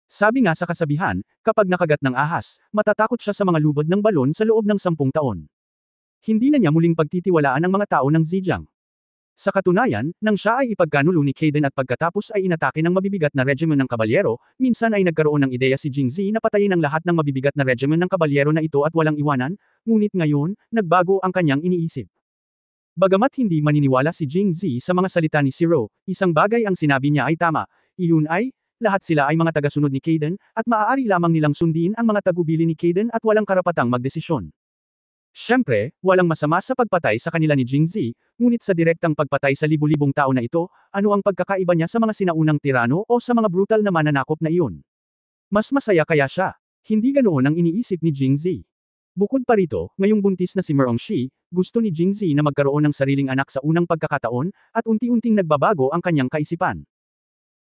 Speaker 1: Sabi nga sa kasabihan, kapag nakagat ng ahas, matatakot siya sa mga lubod ng balon sa loob ng 10 taon. Hindi na niya muling pagtitiwalaan ang mga tao ng Zhejiang. Sa katunayan, nang siya ay ipagkanulo ni Kaden at pagkatapos ay inatake ng mabibigat na regimen ng kabalyero, minsan ay nagkaroon ng ideya si Jingzi na patayin ang lahat ng mabibigat na regimen ng kabalyero na ito at walang iwanan, ngunit ngayon, nagbago ang kanyang iniisip. Bagamat hindi maniniwala si Jingzi sa mga salita ni Zero, isang bagay ang sinabi niya ay tama, iyon ay, lahat sila ay mga tagasunod ni Kaden, at maaari lamang nilang sundin ang mga tagubili ni Kaden at walang karapatang magdesisyon. Siyempre, walang masama sa pagpatay sa kanila ni Jingzi, ngunit sa direktang pagpatay sa libu-libong tao na ito, ano ang pagkakaiba niya sa mga sinaunang tirano o sa mga brutal na mananakop na iyon? Mas masaya kaya siya? Hindi ganoon ang iniisip ni Jingzi. Bukod pa rito, ngayong buntis na si Merongshi, gusto ni Jingzi na magkaroon ng sariling anak sa unang pagkakataon, at unti-unting nagbabago ang kanyang kaisipan.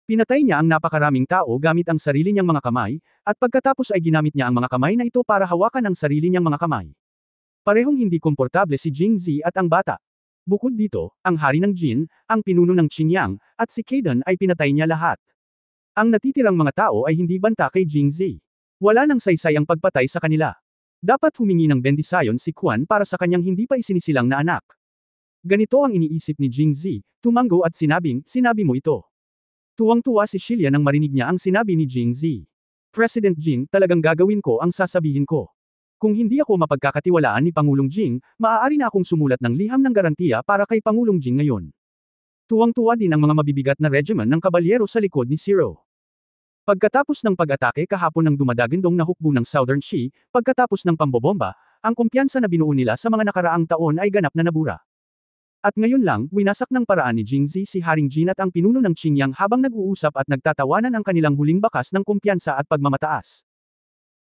Speaker 1: Pinatay niya ang napakaraming tao gamit ang sarili niyang mga kamay, at pagkatapos ay ginamit niya ang mga kamay na ito para hawakan ang sarili niyang mga kamay. Parehong hindi komportable si Jingzi at ang bata. Bukod dito, ang hari ng Jin, ang pinuno ng Qinyang, at si Kaden ay pinatay niya lahat. Ang natitirang mga tao ay hindi banta kay Jingzi. Wala nang saysay ang pagpatay sa kanila. Dapat humingi ng bendisyon si Quan para sa kanyang hindi pa isinisilang na anak. Ganito ang iniisip ni Jingzi, tumango at sinabing, sinabi mo ito. Tuwang-tuwa si Sheila nang marinig niya ang sinabi ni Jingzi. President Jing, talagang gagawin ko ang sasabihin ko. Kung hindi ako mapagkakatiwalaan ni Pangulong Jing, maaari na akong sumulat ng liham ng garantiya para kay Pangulong Jing ngayon. Tuwang-tuwa din ang mga mabibigat na regiment ng kabalyero sa likod ni Zero. Pagkatapos ng pag-atake kahapon ng dumadagindong na hukbo ng Southern Sea, pagkatapos ng pambobomba, ang kumpiyansa na binuo nila sa mga nakaraang taon ay ganap na nabura. At ngayon lang, winasak ng paraan ni Jingzi si Haring Jin at ang pinuno ng Qingyang habang nag-uusap at nagtatawanan ang kanilang huling bakas ng kumpiyansa at pagmamataas.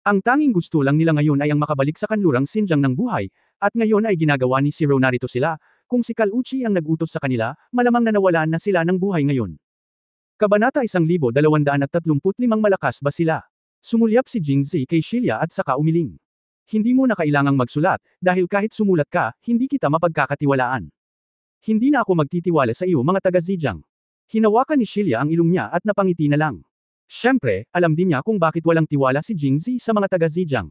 Speaker 1: Ang tanging gusto lang nila ngayon ay ang makabalik sa kanlurang Xinjiang ng buhay, at ngayon ay ginagawa ni Zero. Narito sila, kung si Kaluchi ang nag-utos sa kanila, malamang na nawalan na sila ng buhay ngayon. Kabanata 1235 malakas ba sila? Sumulyap si Jingzi kay Shilia at saka umiling. Hindi mo na kailangang magsulat, dahil kahit sumulat ka, hindi kita mapagkakatiwalaan. Hindi na ako magtitiwala sa iyo mga taga-Zhejiang. Hinawakan ni Shilia ang ilong niya at napangiti na lang. Siyempre, alam din niya kung bakit walang tiwala si Jingzi sa mga taga-Zhejiang.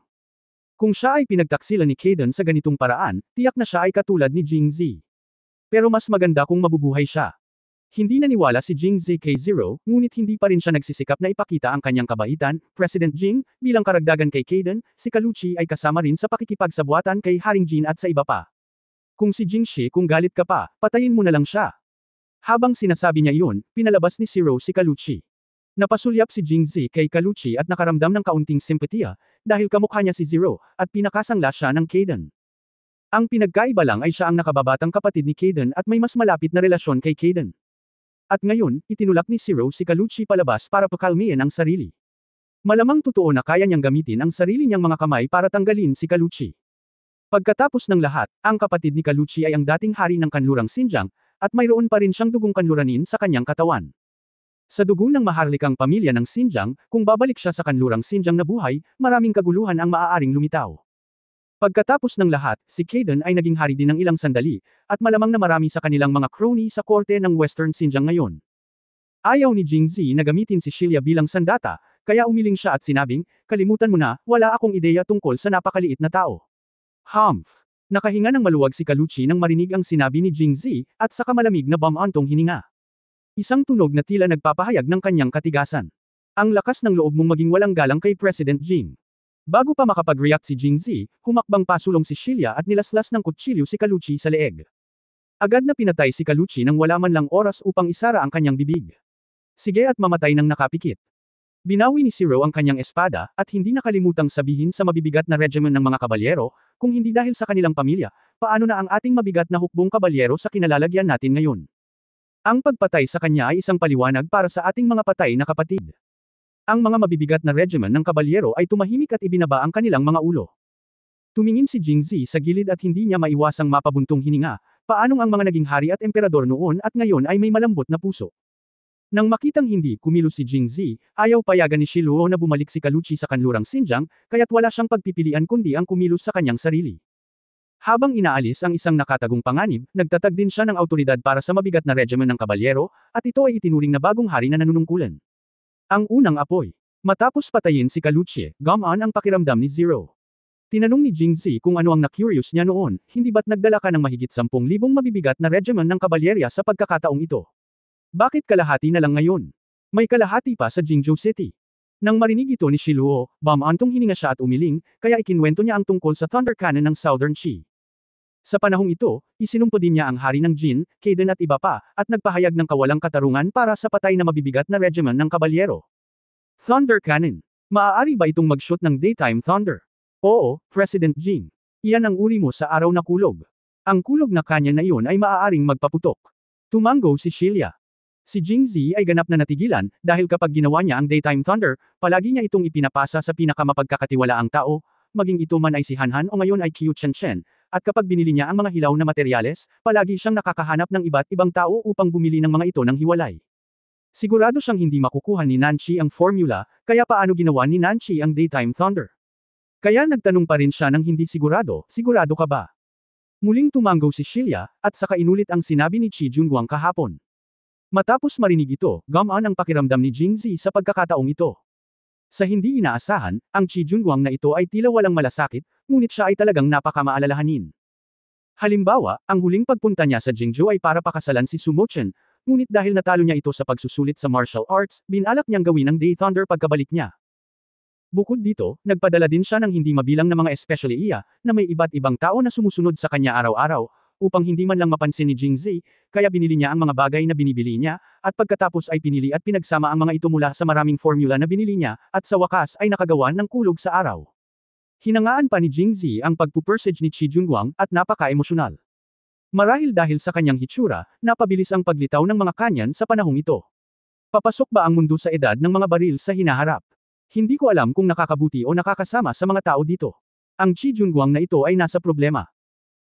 Speaker 1: Kung siya ay pinagtaksilan ni Kaden sa ganitong paraan, tiyak na siya ay katulad ni Jingzi. Pero mas maganda kung mabubuhay siya. Hindi naniwala si Jingzi kay Zero, ngunit hindi pa rin siya nagsisikap na ipakita ang kanyang kabaitan. President Jing, bilang karagdagan kay Kaden, si Kaluchi ay kasama rin sa pakikipagsabuatan kay Haring Jin at sa iba pa. Kung si Jingshi kung galit ka pa, patayin mo na lang siya. Habang sinasabi niya iyon, pinalabas ni Zero si Kaluchi. Napasulyap si Jingzi kay Kaluchi at nakaramdam ng kaunting simpatiya, dahil kamukha niya si Zero, at pinakasangla siya ng Kaden. Ang pinagkaiba lang ay siya ang nakababatang kapatid ni Kaden at may mas malapit na relasyon kay Kaden. At ngayon, itinulak ni Zero si Kaluchi palabas para pakalmihin ang sarili. Malamang totoo na kaya niyang gamitin ang sarili niyang mga kamay para tanggalin si Kaluchi. Pagkatapos ng lahat, ang kapatid ni Kaluchi ay ang dating hari ng kanlurang Xinjiang, at mayroon pa rin siyang dugong kanluranin sa kanyang katawan. Sa dugo ng maharlikang pamilya ng Xinjiang, kung babalik siya sa kanlurang Xinjiang na buhay, maraming kaguluhan ang maaaring lumitaw. Pagkatapos ng lahat, si Kaden ay naging hari din ng ilang sandali, at malamang na marami sa kanilang mga crony sa korte ng Western Xinjiang ngayon. Ayaw ni Jingzi na gamitin si Shilia bilang sandata, kaya umiling siya at sinabing, kalimutan mo na, wala akong ideya tungkol sa napakaliit na tao. Humph! Nakahinga ng maluwag si Kaluchi nang marinig ang sinabi ni Jingzi, at saka malamig na bamantong hininga. Isang tunog na tila nagpapahayag ng kanyang katigasan. Ang lakas ng loob mong maging walang galang kay President Jing. Bago pa makapag-react si Jingzi, humakbang pasulong si Shilia at nilaslas ng kutsilyo si Kaluchi sa leeg. Agad na pinatay si Kaluchi nang wala man lang oras upang isara ang kanyang bibig. Sige at mamatay ng nakapikit. Binawi ni Zero ang kanyang espada, at hindi nakalimutang sabihin sa mabibigat na regiment ng mga kabalyero, kung hindi dahil sa kanilang pamilya, paano na ang ating mabigat na hukbong kabalyero sa kinalalagyan natin ngayon? Ang pagpatay sa kanya ay isang paliwanag para sa ating mga patay na kapatid. Ang mga mabibigat na regiment ng kabalyero ay tumahimik at ibinaba ang kanilang mga ulo. Tumingin si Jingzi sa gilid at hindi niya maiwasang mapabuntong hininga, paanong ang mga naging hari at emperador noon at ngayon ay may malambot na puso. Nang makitang hindi kumilos si Jingzi, ayaw payagan ni Shiluo na bumalik si Kaluchi sa kanlurang Xinjiang, kaya't wala siyang pagpipilian kundi ang kumilos sa kanyang sarili. Habang inaalis ang isang nakatagong panganib, nagtatag din siya ng autoridad para sa mabigat na regiment ng kabalyero, at ito ay itinuring na bagong hari na nanunungkulan. Ang unang apoy. Matapos patayin si Kaluchi, gumaan ang pakiramdam ni Zero. Tinanong ni Jingzi kung ano ang na-curious niya noon, hindi ba't nagdala ka ng mahigit 10,000 mabibigat na regiment ng kabalyerya sa pagkakataong ito? Bakit kalahati na lang ngayon? May kalahati pa sa Jingzhou City. Nang marinig ito ni Shiluo, bamantong hininga siya at umiling, kaya ikinwento niya ang tungkol sa Thunder Cannon ng Southern Sea. Sa panahong ito, isinumpo din niya ang hari ng Jin, Kaden at iba pa, at nagpahayag ng kawalang katarungan para sa patay na mabibigat na regiment ng kabalyero. Thunder Cannon. Maaari ba itong mag-shoot ng daytime thunder? Oo, President Jing. Iyan ang uri mo sa araw na kulog. Ang kulog na kanya na iyon ay maaaring magpaputok. Tumango si Shilia. Si Jingzi ay ganap na natigilan, dahil kapag ginawa niya ang daytime thunder, palagi niya itong ipinapasa sa pinakamapagkakatiwalaang tao, maging ito man ay si Hanhan o ngayon ay Qiu Chen, at kapag binili niya ang mga hilaw na materyales, palagi siyang nakakahanap ng iba't ibang tao upang bumili ng mga ito ng hiwalay. Sigurado siyang hindi makukuha ni Nanchi ang formula, kaya paano ginawa ni Nanchi ang daytime thunder? Kaya nagtanong pa rin siya ng hindi sigurado, sigurado ka ba? Muling tumango si Shilia, at saka inulit ang sinabi ni Qi Junguang kahapon. Matapos marinig ito, gumaan ang pakiramdam ni Jingzi sa pagkakataong ito. Sa hindi inaasahan, ang Qi Junguang na ito ay tila walang malasakit, ngunit siya ay talagang napakamaalalahanin. Halimbawa, ang huling pagpunta niya sa Jingzhou ay para pakasalan si Su Mochen, ngunit dahil natalo niya ito sa pagsusulit sa martial arts, binalak niyang gawin ang Day Thunder pagkabalik niya. Bukod dito, nagpadala din siya ng hindi mabilang na mga espesyaliya, na may iba't ibang tao na sumusunod sa kanya araw-araw, upang hindi man lang mapansin ni Jingzi, kaya binili niya ang mga bagay na binibili niya, at pagkatapos ay pinili at pinagsama ang mga ito mula sa maraming formula na binili niya, at sa wakas ay nakagawa ng kulog sa araw. Hinangaan pa ni Jingzi ang pagpupursige ni Chi Junguang, at napaka-emosyonal. Marahil dahil sa kanyang hitsura, napabilis ang paglitaw ng mga kanyan sa panahong ito. Papasok ba ang mundo sa edad ng mga baril sa hinaharap? Hindi ko alam kung nakakabuti o nakakasama sa mga tao dito. Ang Chi Junguang na ito ay nasa problema.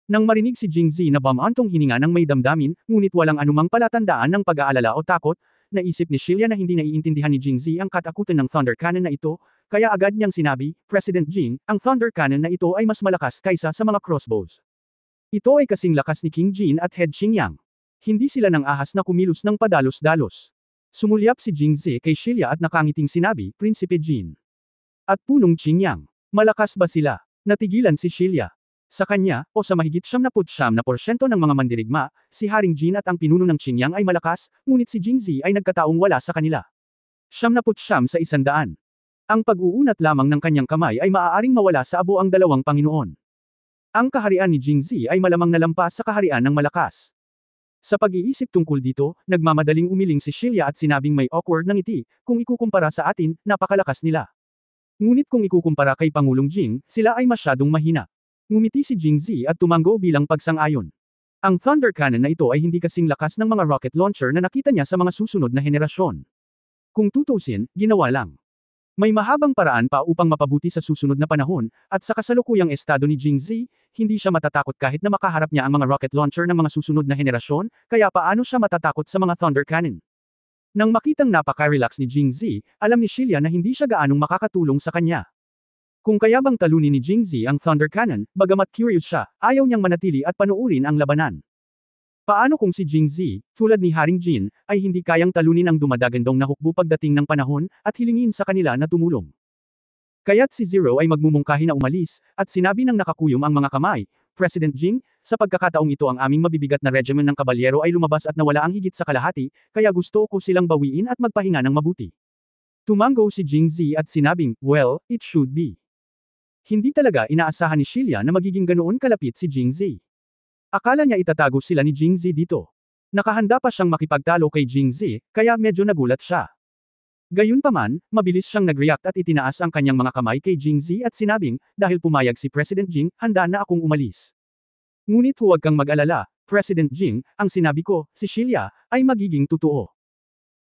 Speaker 1: Nang marinig si Jingzi na bumantong hininga ng may damdamin, ngunit walang anumang palatandaan ng pag-aalala o takot, naisip ni Shilia na hindi naiintindihan ni Jingzi ang katakutan ng Thunder Cannon na ito, kaya agad niyang sinabi, President Jing, ang Thunder Cannon na ito ay mas malakas kaysa sa mga crossbows. Ito ay kasing lakas ni King Jin at Head Xingyang. Hindi sila nang ahas na kumilos ng padalos-dalos. Sumulyap si Jingzi kay Shilia at nakangiting sinabi, Prinsipe Jin. At punong Xingyang. Malakas ba sila? Natigilan si Shilia. Sa kanya, o sa mahigit 79% ng mga mandirigma, si Haring Jin at ang pinuno ng Xingyang ay malakas, ngunit si Jingzi ay nagkataong wala sa kanila. 79 sa 100. Ang pag-uunat lamang ng kanyang kamay ay maaaring mawala sa abo ang dalawang Panginoon. Ang kaharian ni Jingzi ay malamang nalampas sa kaharian ng malakas. Sa pag-iisip tungkol dito, nagmamadaling umiling si Shilia at sinabing may awkward na ngiti, kung ikukumpara sa atin, napakalakas nila. Ngunit kung ikukumpara kay Pangulong Jing, sila ay masyadong mahina. Ngumiti si Jingzi at tumango bilang pagsang-ayon. Ang Thunder Cannon na ito ay hindi kasing lakas ng mga rocket launcher na nakita niya sa mga susunod na henerasyon. Kung tutusin, ginawa lang. May mahabang paraan pa upang mapabuti sa susunod na panahon, at sa kasalukuyang estado ni Jingzi, hindi siya matatakot kahit na makaharap niya ang mga rocket launcher ng mga susunod na henerasyon, kaya paano siya matatakot sa mga Thunder Cannon? Nang makitang napaka-relax ni Jingzi, alam ni Shilia na hindi siya gaanong makakatulong sa kanya. Kung kaya bang talunin ni Jingzi ang Thunder Cannon, bagamat curious siya, ayaw niyang manatili at panuurin ang labanan. Paano kung si Jingzi, tulad ni Haring Jin, ay hindi kayang talunin ang dumadagandong na hukbo pagdating ng panahon, at hilingin sa kanila na tumulong? Kaya't si Zero ay magmumungkahi na umalis, at sinabi ng nakakuyom ang mga kamay, President Jing, sa pagkakataong ito ang aming mabibigat na regimen ng kabalyero ay lumabas at nawala ang higit sa kalahati, kaya gusto ko silang bawiin at magpahinga ng mabuti. Tumango si Jingzi at sinabing, well, it should be. Hindi talaga inaasahan ni Shilia na magiging ganoon kalapit si Jingzi. Akala niya itatago sila ni Jingzi dito. Nakahanda pa siyang makipagtalo kay Jingzi, kaya medyo nagulat siya. Gayunpaman, mabilis siyang nag-react at itinaas ang kanyang mga kamay kay Jingzi at sinabing, dahil pumayag si President Jing, handa na akong umalis. Ngunit huwag kang mag-alala, President Jing, ang sinabi ko, si Shilia, ay magiging totoo.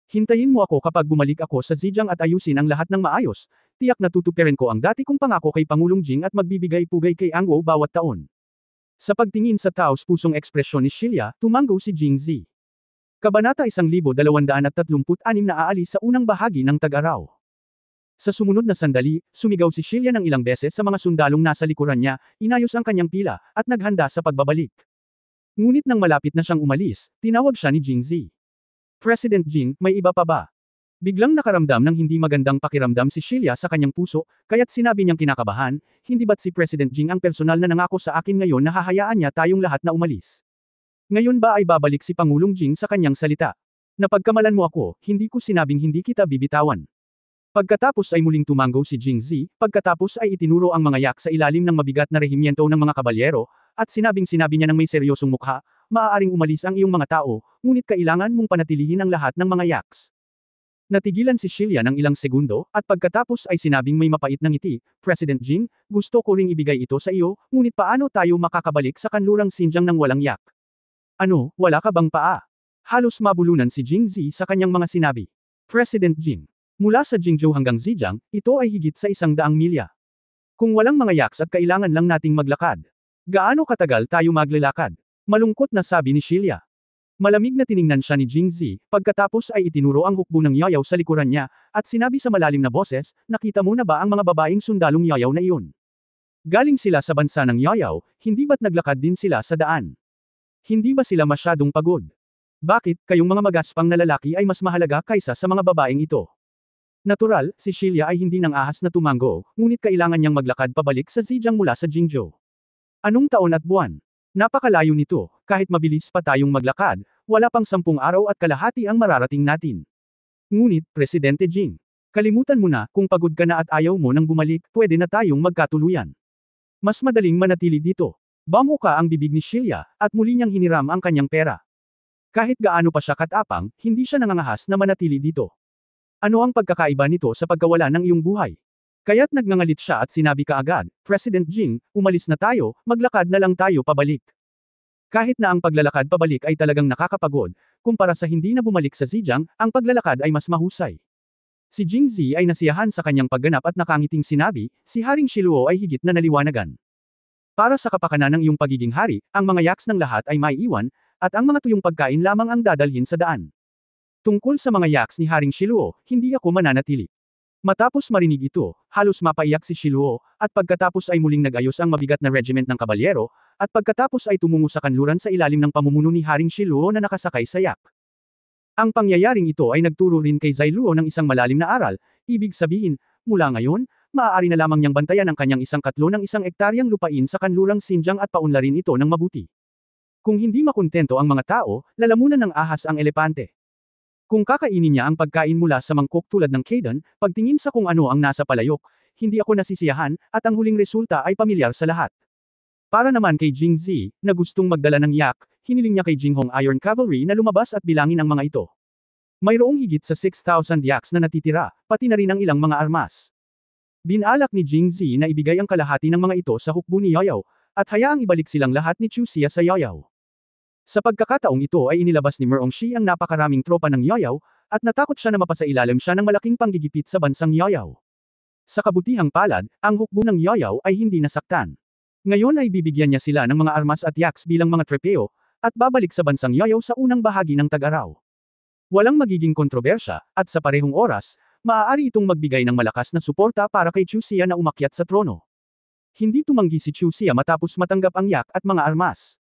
Speaker 1: Hintayin mo ako kapag bumalik ako sa Zhejiang at ayusin ang lahat ng maayos, tiyak na tutuperin ko ang dati kong pangako kay Pangulong Jing at magbibigay-pugay kay Angwo bawat taon. Sa pagtingin sa taos-pusong ekspresyon ni Shilia, tumango si Jingzi. Kabanata 1236 na aalis sa unang bahagi ng tag-araw. Sa sumunod na sandali, sumigaw si Shilia ng ilang beses sa mga sundalong nasa likuran niya, inayos ang kanyang pila, at naghanda sa pagbabalik. Ngunit nang malapit na siyang umalis, tinawag siya ni Jingzi. President Jing, may iba pa ba? Biglang nakaramdam ng hindi magandang pakiramdam si Shilia sa kanyang puso, kaya't sinabi niyang kinakabahan, hindi ba't si President Jing ang personal na nangako sa akin ngayon na hahayaan niya tayong lahat na umalis? Ngayon ba ay babalik si Pangulong Jing sa kanyang salita? Napagkamalan mo ako, hindi ko sinabing hindi kita bibitawan. Pagkatapos ay muling tumango si Jingzi, pagkatapos ay itinuro ang mga yak sa ilalim ng mabigat na rehimyento ng mga kabalyero, at sinabi niya ng may seryosong mukha, maaaring umalis ang iyong mga tao, ngunit kailangan mong panatilihin ang lahat ng mga yaks. Natigilan si Shilia ng ilang segundo, at pagkatapos ay sinabing may mapait na ngiti, President Jing, gusto ko ring ibigay ito sa iyo, ngunit paano tayo makakabalik sa kanlurang Xinjiang ng walang yak? Ano, wala ka bang paa? Halos mabulunan si Jingzi sa kanyang mga sinabi. President Jing. Mula sa Jingzhou hanggang Zhejiang, ito ay higit sa 100 milya. Kung walang mga yaks at kailangan lang nating maglakad. Gaano katagal tayo maglalakad? Malungkot na sabi ni Shilia. Malamig na tiningnan siya ni Jingzi, pagkatapos ay itinuro ang hukbo ng yayaw sa likuran niya, at sinabi sa malalim na boses, nakita mo na ba ang mga babaeng sundalong yayaw na iyon? Galing sila sa bansa ng yayaw, hindi ba't naglakad din sila sa daan? Hindi ba sila masyadong pagod? Bakit, kayong mga magaspang na lalaki ay mas mahalaga kaysa sa mga babaeng ito? Natural, si Shilia ay hindi nang ahas na tumango, ngunit kailangan niyang maglakad pabalik sa Zhejiang mula sa Jingzhou. Anong taon at buwan? Napakalayo nito, kahit mabilis pa tayong maglakad, wala pang 10 araw at kalahati ang mararating natin. Ngunit, Presidente Jing, Kalimutan mo na, kung pagod ka na at ayaw mo nang bumalik, pwede na tayong magkatuluyan. Mas madaling manatili dito. Bumuka ang bibig ni Sheila, at muli niyang hiniram ang kanyang pera. Kahit gaano pa siya katapang, hindi siya nangangahas na manatili dito. Ano ang pagkakaiba nito sa pagkawala ng iyong buhay? Kaya't nagngangalit siya at sinabi kaagad, President Jing, umalis na tayo, maglakad na lang tayo pabalik. Kahit na ang paglalakad pabalik ay talagang nakakapagod, kumpara sa hindi na bumalik sa Zhejiang, ang paglalakad ay mas mahusay. Si Jingzi ay nasiyahan sa kanyang pagganap at nakangiting sinabi, si Haring Shiluo ay higit na naliwanagan. Para sa kapakanan ng iyong pagiging hari, ang mga yaks ng lahat ay maiiwan, at ang mga tuyong pagkain lamang ang dadalhin sa daan. Tungkol sa mga yaks ni Haring Shiluo, hindi ako mananatili. Matapos marinig ito, halos mapaiyak si Shiluo, at pagkatapos ay muling nag-ayos ang mabigat na regiment ng kabalyero, at pagkatapos ay tumungo sa kanluran sa ilalim ng pamumuno ni Haring Shiluo na nakasakay sa yak. Ang pangyayaring ito ay nagturo rin kay Zai Luo ng isang malalim na aral, ibig sabihin, mula ngayon, maaari na lamang niyang bantayan ang kanyang 1/3 ng 1 hektaryang lupain sa kanlurang Xinjiang at paunlarin ito ng mabuti. Kung hindi makontento ang mga tao, lalamunan ng ahas ang elepante. Kung kakainin niya ang pagkain mula sa mangkok tulad ng Kaidan, pagtingin sa kung ano ang nasa palayok, hindi ako nasisiyahan, at ang huling resulta ay pamilyar sa lahat. Para naman kay Jingzi, na gustong magdala ng yak, hiniling niya kay Jinghong Iron Cavalry na lumabas at bilangin ang mga ito. Mayroong higit sa 6,000 yaks na natitira, pati na rin ang ilang mga armas. Binalak ni Jingzi na ibigay ang kalahati ng mga ito sa hukbo ni Yaoyao, at hayaang ibalik silang lahat ni Chu Xia sa Yaoyao. Sa pagkakataong ito ay inilabas ni Merongshi ang napakaraming tropa ng Yaoyao, at natakot siya na mapasailalim siya ng malaking panggigipit sa bansang Yaoyao. Sa kabutihang palad, ang hukbo ng Yaoyao ay hindi nasaktan. Ngayon ay bibigyan niya sila ng mga armas at yaks bilang mga trepeo, at babalik sa bansang Yaoyao sa unang bahagi ng tag-araw. Walang magiging kontrobersya, at sa parehong oras, maaari itong magbigay ng malakas na suporta para kay Chu Xia na umakyat sa trono. Hindi tumanggi si Chu Xia matapos matanggap ang yak at mga armas.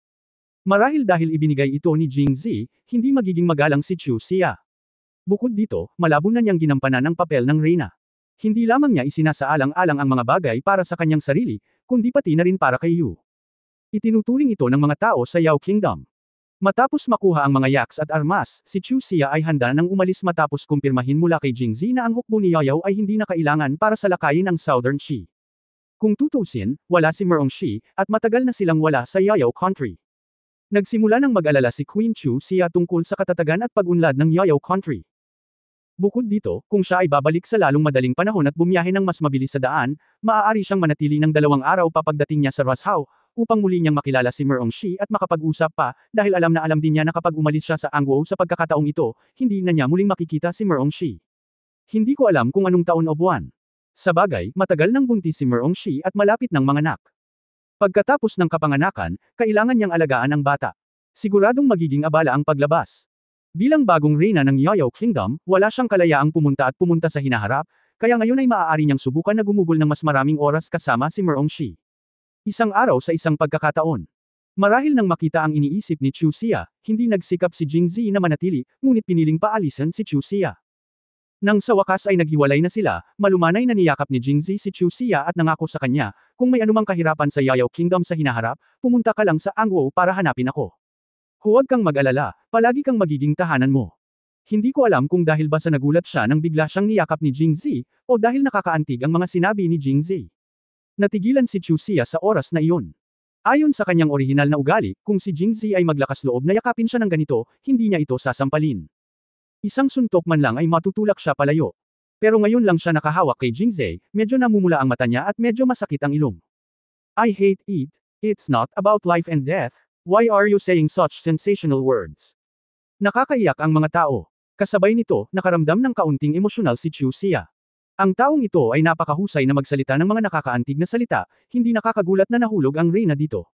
Speaker 1: Marahil dahil ibinigay ito ni Jingzi, hindi magiging magalang si Chu Xia. Bukod dito, malabo na niyang ginampanan ang papel ng reyna. Hindi lamang niya isinasaalang-alang ang mga bagay para sa kanyang sarili, kundi pati na rin para kay Yu. Itinuturing ito ng mga tao sa Yao Kingdom. Matapos makuha ang mga yaks at armas, si Chu Xia ay handa nang umalis matapos kumpirmahin mula kay Jingzi na ang hukbo ni Yaoyao ay hindi na kailangan para salakayin ang Southern Qi. Kung tutusin, wala si Merongshi, at matagal na silang wala sa Yaoyao country. Nagsimula ng mag-alala si Queen Chu Xia tungkol sa katatagan at pag-unlad ng Yaoyao country. Bukod dito, kung siya ay babalik sa lalong madaling panahon at bumiyahe ng mas mabilis sa daan, maaari siyang manatili ng 2 araw pa pagdating niya sa Rashao, upang muli niyang makilala si Merongshi at makapag-usap pa, dahil alam na alam din niya na kapag umalis siya sa Angguo sa pagkakataong ito, hindi na niya muling makikita si Merongshi. Hindi ko alam kung anong taon o buwan. Sa bagay, matagal nang buntis si Merongshi at malapit ng manganak. Pagkatapos ng kapanganakan, kailangan niyang alagaan ang bata. Siguradong magiging abala ang paglabas. Bilang bagong reyna ng Yaoyao Kingdom, wala siyang kalayaang pumunta sa hinaharap, kaya ngayon ay maaari niyang subukan na gumugol ng mas maraming oras kasama si Merongshi. Isang araw sa isang pagkakataon. Marahil nang makita ang iniisip ni Chu Xia, hindi nagsikap si Jingzi na manatili, ngunit piniling paalisan si Chu Xia. Nang sa wakas ay naghiwalay na sila, malumanay na niyakap ni Jingzi si Chu Xia at nangako sa kanya, kung may anumang kahirapan sa Yaoyao Kingdom sa hinaharap, pumunta ka lang sa Angguo para hanapin ako. Huwag kang mag-alala, palagi kang magiging tahanan mo. Hindi ko alam kung dahil ba sa nagulat siya nang bigla siyang niyakap ni Jingzi, o dahil nakakaantig ang mga sinabi ni Jingzi. Natigilan si Chu Xia sa oras na iyon. Ayon sa kanyang orihinal na ugali, kung si Jingzi ay maglakas loob na yakapin siya ng ganito, hindi niya ito sasampalin. Isang suntok man lang ay matutulak siya palayo. Pero ngayon lang siya nakahawak kay Jingzi, medyo namumula ang mata niya at medyo masakit ang ilong. I hate it, it's not about life and death. Why are you saying such sensational words? Nakakaiyak ang mga tao. Kasabay nito, nakaramdam ng kaunting emosyonal si Chu Xia. Ang taong ito ay napakahusay na magsalita ng mga nakakaantig na salita, hindi nakakagulat na nahulog ang reyna dito.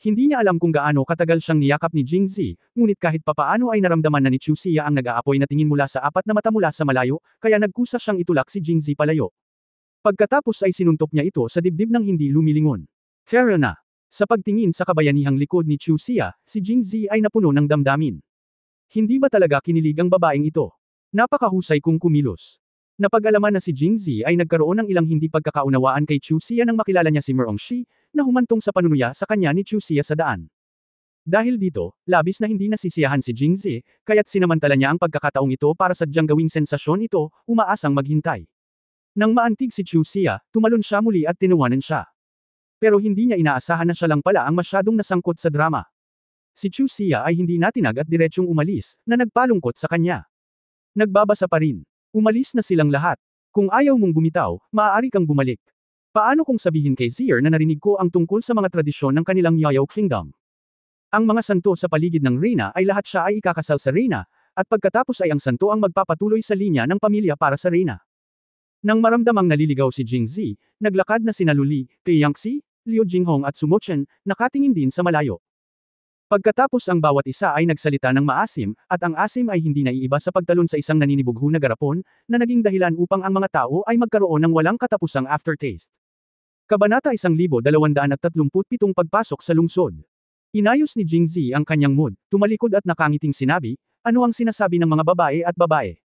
Speaker 1: Hindi niya alam kung gaano katagal siyang niyakap ni Jingzi, ngunit kahit papaano ay naramdaman na ni Chu Xia ang nag-aapoy na tingin mula sa 4 na mata mula sa malayo, kaya nagkusa siyang itulak si Jingzi palayo. Pagkatapos ay sinuntok niya ito sa dibdib ng hindi lumilingon. Fair na. Sa pagtingin sa kabayanihang likod ni Chu Xia, si Jingzi ay napuno ng damdamin. Hindi ba talaga kinilig ang babaeng ito? Napakahusay kung kumilos. Napag-alaman na si Jingzi ay nagkaroon ng ilang hindi pagkakaunawaan kay Chu Xia nang makilala niya si Merongshi, na humantong sa panunuya sa kanya ni Chu Xia sa daan. Dahil dito, labis na hindi nasisiyahan si Jingzi, kaya't sinamantala niya ang pagkakataong ito para sadyang gawing sensasyon ito, umaasang maghintay. Nang maantig si Chu Xia, tumalon siya muli at tinuwanan siya. Pero hindi niya inaasahan na siya lang pala ang masyadong nasangkot sa drama. Si Chu Xia ay hindi natinag at diretsyong umalis, na nagpalungkot sa kanya. Nagbabasa pa rin. Umalis na silang lahat. Kung ayaw mong bumitaw, maaari kang bumalik. Paano kung sabihin kay Zier na narinig ko ang tungkol sa mga tradisyon ng kanilang Yayao Kingdom? Ang mga santo sa paligid ng reyna ay lahat siya ay ikakasal sa reyna, at pagkatapos ay ang santo ang magpapatuloy sa linya ng pamilya para sa reyna. Nang maramdamang naliligaw si Jingzi, naglakad na sina Lu Li, Pei Yangxi, Liu Jinghong at Su Mochen, nakatingin din sa malayo. Pagkatapos ang bawat isa ay nagsalita ng maasim, at ang asim ay hindi naiiba sa pagtalon sa isang naninibugho na garapon, na naging dahilan upang ang mga tao ay magkaroon ng walang katapusang aftertaste. Kabanata 1237 Pagpasok sa lungsod. Inayos ni Jingzi ang kanyang mood, tumalikod at nakangiting sinabi, ano ang sinasabi ng mga babae at babae?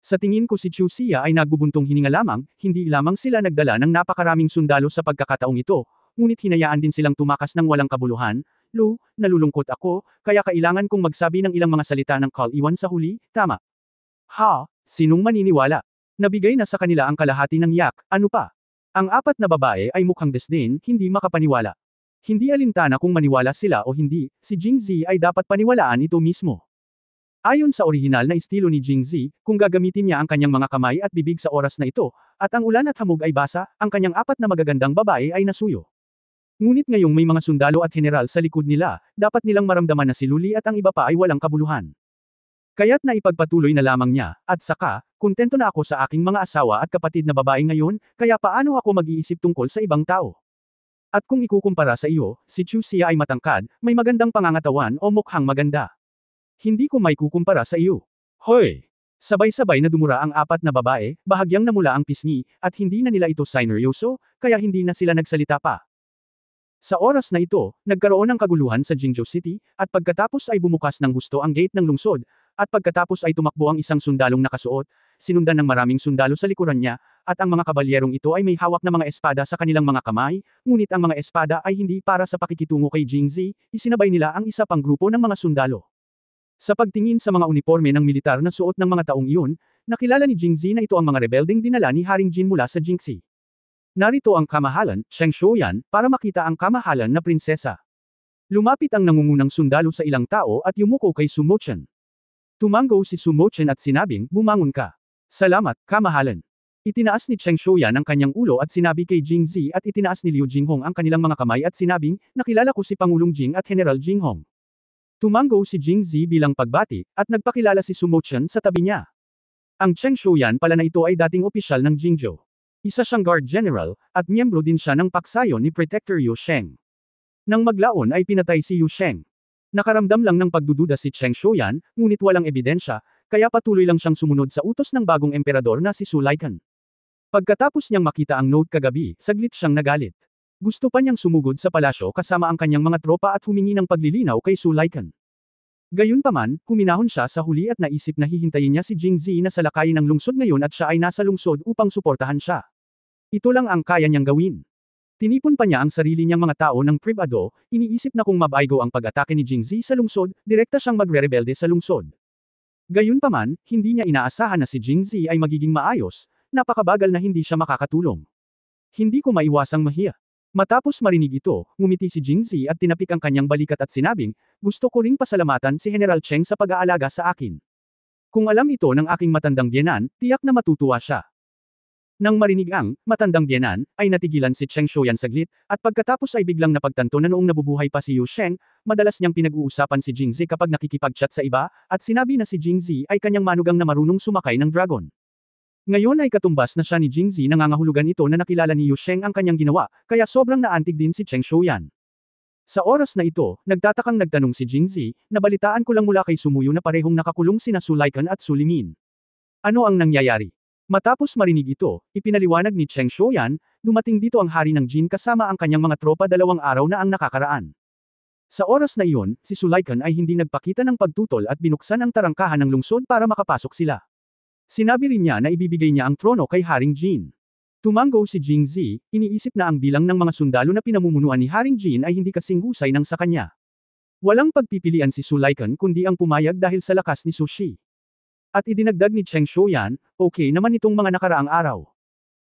Speaker 1: Sa tingin ko si Chu Xia ay nagbubuntong hininga lamang, hindi lamang sila nagdala ng napakaraming sundalo sa pagkakataong ito, ngunit hinayaan din silang tumakas ng walang kabuluhan. Lu, nalulungkot ako, kaya kailangan kong magsabi ng ilang mga salita ng kal-iwan sa huli, tama. Ha, sinong maniniwala? Nabigay na sa kanila ang kalahati ng yak, ano pa? Ang apat na babae ay mukhang desdin, hindi makapaniwala. Hindi alintana kung maniwala sila o hindi, si Jingzi ay dapat paniwalaan ito mismo. Ayon sa orihinal na estilo ni Jingzi, kung gagamitin niya ang kanyang mga kamay at bibig sa oras na ito, at ang ulan at hamog ay basa, ang kanyang apat na magagandang babae ay nasuyo. Ngunit ngayong may mga sundalo at general sa likod nila, dapat nilang maramdaman na si Lu Li at ang iba pa ay walang kabuluhan. Kaya't naipagpatuloy na lamang niya, at saka, kontento na ako sa aking mga asawa at kapatid na babae ngayon, kaya paano ako mag-iisip tungkol sa ibang tao? At kung ikukumpara sa iyo, si Chu Xia ay matangkad, may magandang pangangatawan o mukhang maganda. Hindi ko may kukumpara sa iyo. Hoy! Sabay-sabay na dumura ang apat na babae, bahagyang namula ang pisngi, at hindi na nila ito sineryoso, kaya hindi na sila nagsalita pa. Sa oras na ito, nagkaroon ng kaguluhan sa Jingzhou City, at pagkatapos ay bumukas ng husto ang gate ng lungsod, at pagkatapos ay tumakbo ang isang sundalong nakasuot, sinundan ng maraming sundalo sa likuran niya, at ang mga kabalyerong ito ay may hawak na mga espada sa kanilang mga kamay, ngunit ang mga espada ay hindi para sa pakikitungo kay Jingzi, isinabay nila ang isa pang grupo ng mga sundalo. Sa pagtingin sa mga uniforme ng militar na suot ng mga taong iyon, nakilala ni Jingzi na ito ang mga rebeldeng dinala ni Haring Jin mula sa Jingxi. Narito ang kamahalan, Cheng Shuoyan, para makita ang kamahalan na prinsesa. Lumapit ang nangungunang sundalo sa ilang tao at yumuko kay Su Mochen. Tumango si Su Mochen at sinabing, bumangon ka. Salamat, kamahalan. Itinaas ni Cheng Shuoyan ang kanyang ulo at sinabi kay Jingzi at itinaas ni Liu Jinghong ang kanilang mga kamay at sinabing, nakilala ko si Pangulong Jing at General Jinghong. Tumango si Jingzi bilang pagbati, at nagpakilala si Su Mochen sa tabi niya. Ang Cheng Shuoyan pala na ito ay dating opisyal ng Jingzhou. Isa siyang guard general, at miyembro din siya ng paksayon ni Protector Yu Sheng. Nang maglaon ay pinatay si Yu Sheng. Nakaramdam lang ng pagdududa si Cheng Shuoyan, ngunit walang ebidensya, kaya patuloy lang siyang sumunod sa utos ng bagong emperador na si Su Laikan. Pagkatapos niyang makita ang note kagabi, saglit siyang nagalit. Gusto pa niyang sumugod sa palasyo kasama ang kanyang mga tropa at humingi ng paglilinaw kay Su Laikan. Gayunpaman, kuminahon siya sa huli at naisip na hihintayin niya si Jingzi na salakayin ng lungsod ngayon at siya ay nasa lungsod upang suportahan siya. Ito lang ang kaya niyang gawin. Tinipon pa niya ang sarili niyang mga tao ng pribado, iniisip na kung mabaigo ang pag-atake ni Jingzi sa lungsod, direkta siyang magre-rebelde sa lungsod. Gayunpaman, hindi niya inaasahan na si Jingzi ay magiging maayos, napakabagal na hindi siya makakatulong. Hindi ko maiwasang mahiya. Matapos marinig ito, ngumiti si Jingzi at tinapik ang kanyang balikat at sinabing, gusto ko ring pasalamatan si General Cheng sa pag-aalaga sa akin. Kung alam ito ng aking matandang biyenan, tiyak na matutuwa siya. Nang marinig ang matandang biyenan, ay natigilan si Cheng Shuoyan saglit, at pagkatapos ay biglang napagtanto na noong nabubuhay pa si Yu Sheng, madalas niyang pinag-uusapan si Jingzi kapag nakikipag-chat sa iba, at sinabi na si Jingzi ay kanyang manugang na marunong sumakay ng dragon. Ngayon ay katumbas na siya ni Jingzi nangangahulugan ito na nakilala ni Yu Sheng ang kanyang ginawa, kaya sobrang naantig din si Cheng Shuoyan. Sa oras na ito, nagtatakang nagtanong si Jingzi, nabalitaan ko lang mula kay Sumuyo na parehong nakakulong sina Su Laikan at Su Limin. Ano ang nangyayari? Matapos marinig ito, ipinaliwanag ni Cheng Shuoyan, dumating dito ang hari ng Jin kasama ang kanyang mga tropa 2 araw na ang nakakaraan. Sa oras na iyon, si Su Laikan ay hindi nagpakita ng pagtutol at binuksan ang tarangkahan ng lungsod para makapasok sila. Sinabi rin niya na ibibigay niya ang trono kay Haring Jin. Tumango si Jingzi, iniisip na ang bilang ng mga sundalo na pinamumunuan ni Haring Jin ay hindi kasing husay ng sa kanya. Walang pagpipilian si Sulaikan kundi ang pumayag dahil sa lakas ni Sushi. At idinagdag ni Cheng Shouyan, okay naman itong mga nakaraang araw.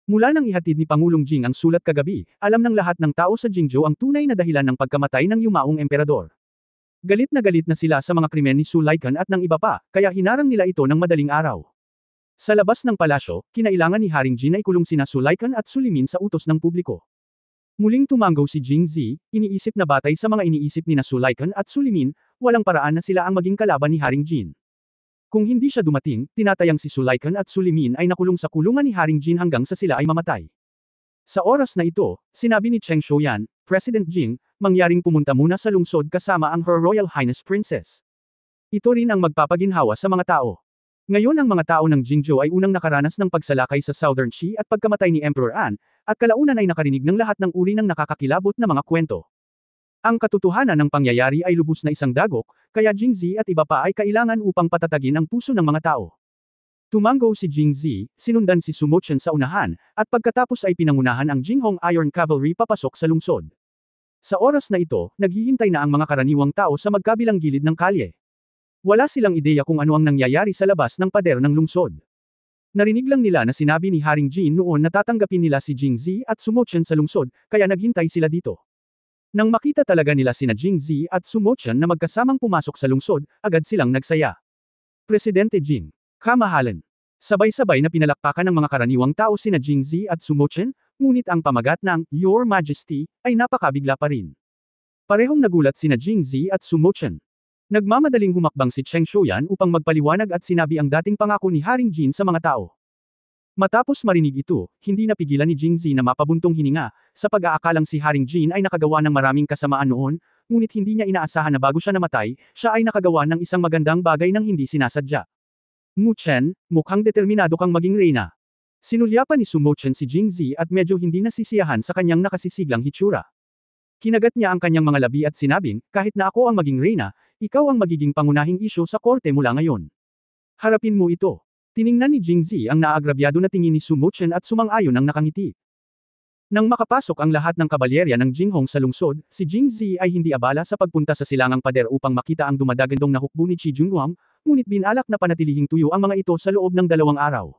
Speaker 1: Mula nang ihatid ni Pangulong Jing ang sulat kagabi, alam ng lahat ng tao sa Jingzhou ang tunay na dahilan ng pagkamatay ng yumaong emperador. Galit na sila sa mga krimen ni Sulaikan at ng iba pa, kaya hinarang nila ito ng madaling araw. Sa labas ng palasyo, kinailangan ni Haring Jin na ikulong sina Sulaikan at Sulimin sa utos ng publiko. Muling tumanggaw si Jingzi, iniisip na batay sa mga iniisip ni na Sulaikan at Sulimin, walang paraan na sila ang maging kalaban ni Haring Jin. Kung hindi siya dumating, tinatayang si Sulaikan at Sulimin ay nakulong sa kulungan ni Haring Jin hanggang sa sila ay mamatay. Sa oras na ito, sinabi ni Cheng Shouyan, President Jing, mangyaring pumunta muna sa lungsod kasama ang Her Royal Highness Princess. Ito rin ang magpapaginhawa sa mga tao. Ngayon ang mga tao ng Jingzhou ay unang nakaranas ng pagsalakay sa Southern Qi at pagkamatay ni Emperor An, at kalaunan ay nakarinig ng lahat ng uri ng nakakakilabot na mga kwento. Ang katotohanan ng pangyayari ay lubos na isang dagok, kaya Jingzi at iba pa ay kailangan upang patatagin ang puso ng mga tao. Tumanggaw si Jingzi, sinundan si Su Mochen sa unahan, at pagkatapos ay pinangunahan ang Jinghong Iron Cavalry papasok sa lungsod. Sa oras na ito, naghihintay na ang mga karaniwang tao sa magkabilang gilid ng kalye. Wala silang ideya kung ano ang nangyayari sa labas ng pader ng lungsod. Narinig lang nila na sinabi ni Haring Jin noon na tatanggapin nila si Jingzi at Su Mochen sa lungsod, kaya naghintay sila dito. Nang makita talaga nila sina Jingzi at Su Mochen na magkasamang pumasok sa lungsod, agad silang nagsaya. Presidente Jing. Kamahalan. Sabay-sabay na pinalakpakan ng mga karaniwang tao sina Jingzi at Su Mochen, ngunit ang pamagat ng Your Majesty ay napakabigla pa rin. Parehong nagulat sina Jingzi at Su Mochen. Nagmamadaling humakbang si Cheng Shouyan upang magpaliwanag at sinabi ang dating pangako ni Haring Jin sa mga tao. Matapos marinig ito, hindi napigilan ni Jingzi na mapabuntong hininga, sa pag-aakalang si Haring Jin ay nakagawa ng maraming kasamaan noon, ngunit hindi niya inaasahan na bago siya namatay, siya ay nakagawa ng isang magandang bagay nang hindi sinasadya. Mu Chen, mukhang determinado kang maging reyna. Sinulyapan ni Su Mochen si Jingzi at medyo hindi nasisiyahan sa kanyang nakasisiglang hitsura. Kinagat niya ang kanyang mga labi at sinabing, kahit na ako ang maging reyna, ikaw ang magiging pangunahing isyu sa korte mula ngayon. Harapin mo ito. Tiningnan ni Jingzi ang naagrabyado na tingin ni Su Mochen at sumang-ayon ang nakangiti. Nang makapasok ang lahat ng kabalyerya ng Jinghong sa lungsod, si Jingzi ay hindi abala sa pagpunta sa silangang pader upang makita ang dumadagandong na hukbo ni Qi Junhuang, ngunit binalak na panatilihing tuyo ang mga ito sa loob ng 2 araw.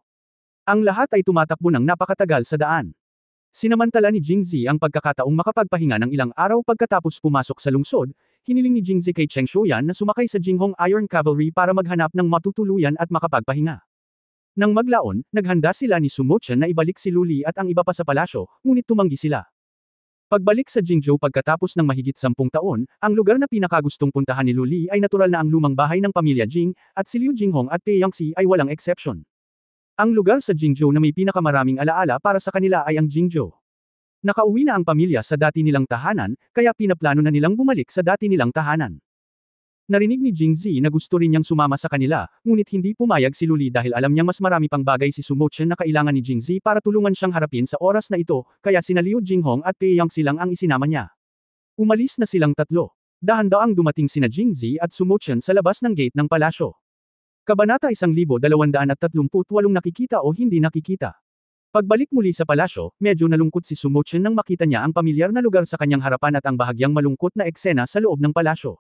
Speaker 1: Ang lahat ay tumatakbo ng napakatagal sa daan. Sinamantala ni Jingzi ang pagkakataong makapagpahinga ng ilang araw pagkatapos pumasok sa lungsod, hiniling ni Jingzi kay Cheng Shouyan na sumakay sa Jinghong Iron Cavalry para maghanap ng matutuluyan at makapagpahinga. Nang maglaon, naghanda sila ni Su Mochen na ibalik si Luli at ang iba pa sa palasyo, ngunit tumanggi sila. Pagbalik sa Jingzhou pagkatapos ng mahigit 10 taon, ang lugar na pinakagustong puntahan ni Luli ay natural na ang lumang bahay ng pamilya Jing, at si Liu Jinghong at Pei Yangxi ay walang exception. Ang lugar sa Jingzhou na may pinakamaraming alaala para sa kanila ay ang Jingzhou. Nakauwi na ang pamilya sa dati nilang tahanan, kaya pinaplano na nilang bumalik sa dati nilang tahanan. Narinig ni Jingzi na gusto rin niyang sumama sa kanila, ngunit hindi pumayag si Luli dahil alam niyang mas marami pang bagay si Su Mochen na kailangan ni Jingzi para tulungan siyang harapin sa oras na ito, kaya sina Liu Jinghong at Pei Yangxi lang ang isinama niya. Umalis na silang tatlo. Dahan-daang dumating sina Jingzi at Su Mochen sa labas ng gate ng palasyo. Kabanata 1238 nakikita o hindi nakikita. Pagbalik muli sa palasyo, medyo nalungkot si Su Mochen nang makita niya ang pamilyar na lugar sa kanyang harapan at ang bahagyang malungkot na eksena sa loob ng palasyo.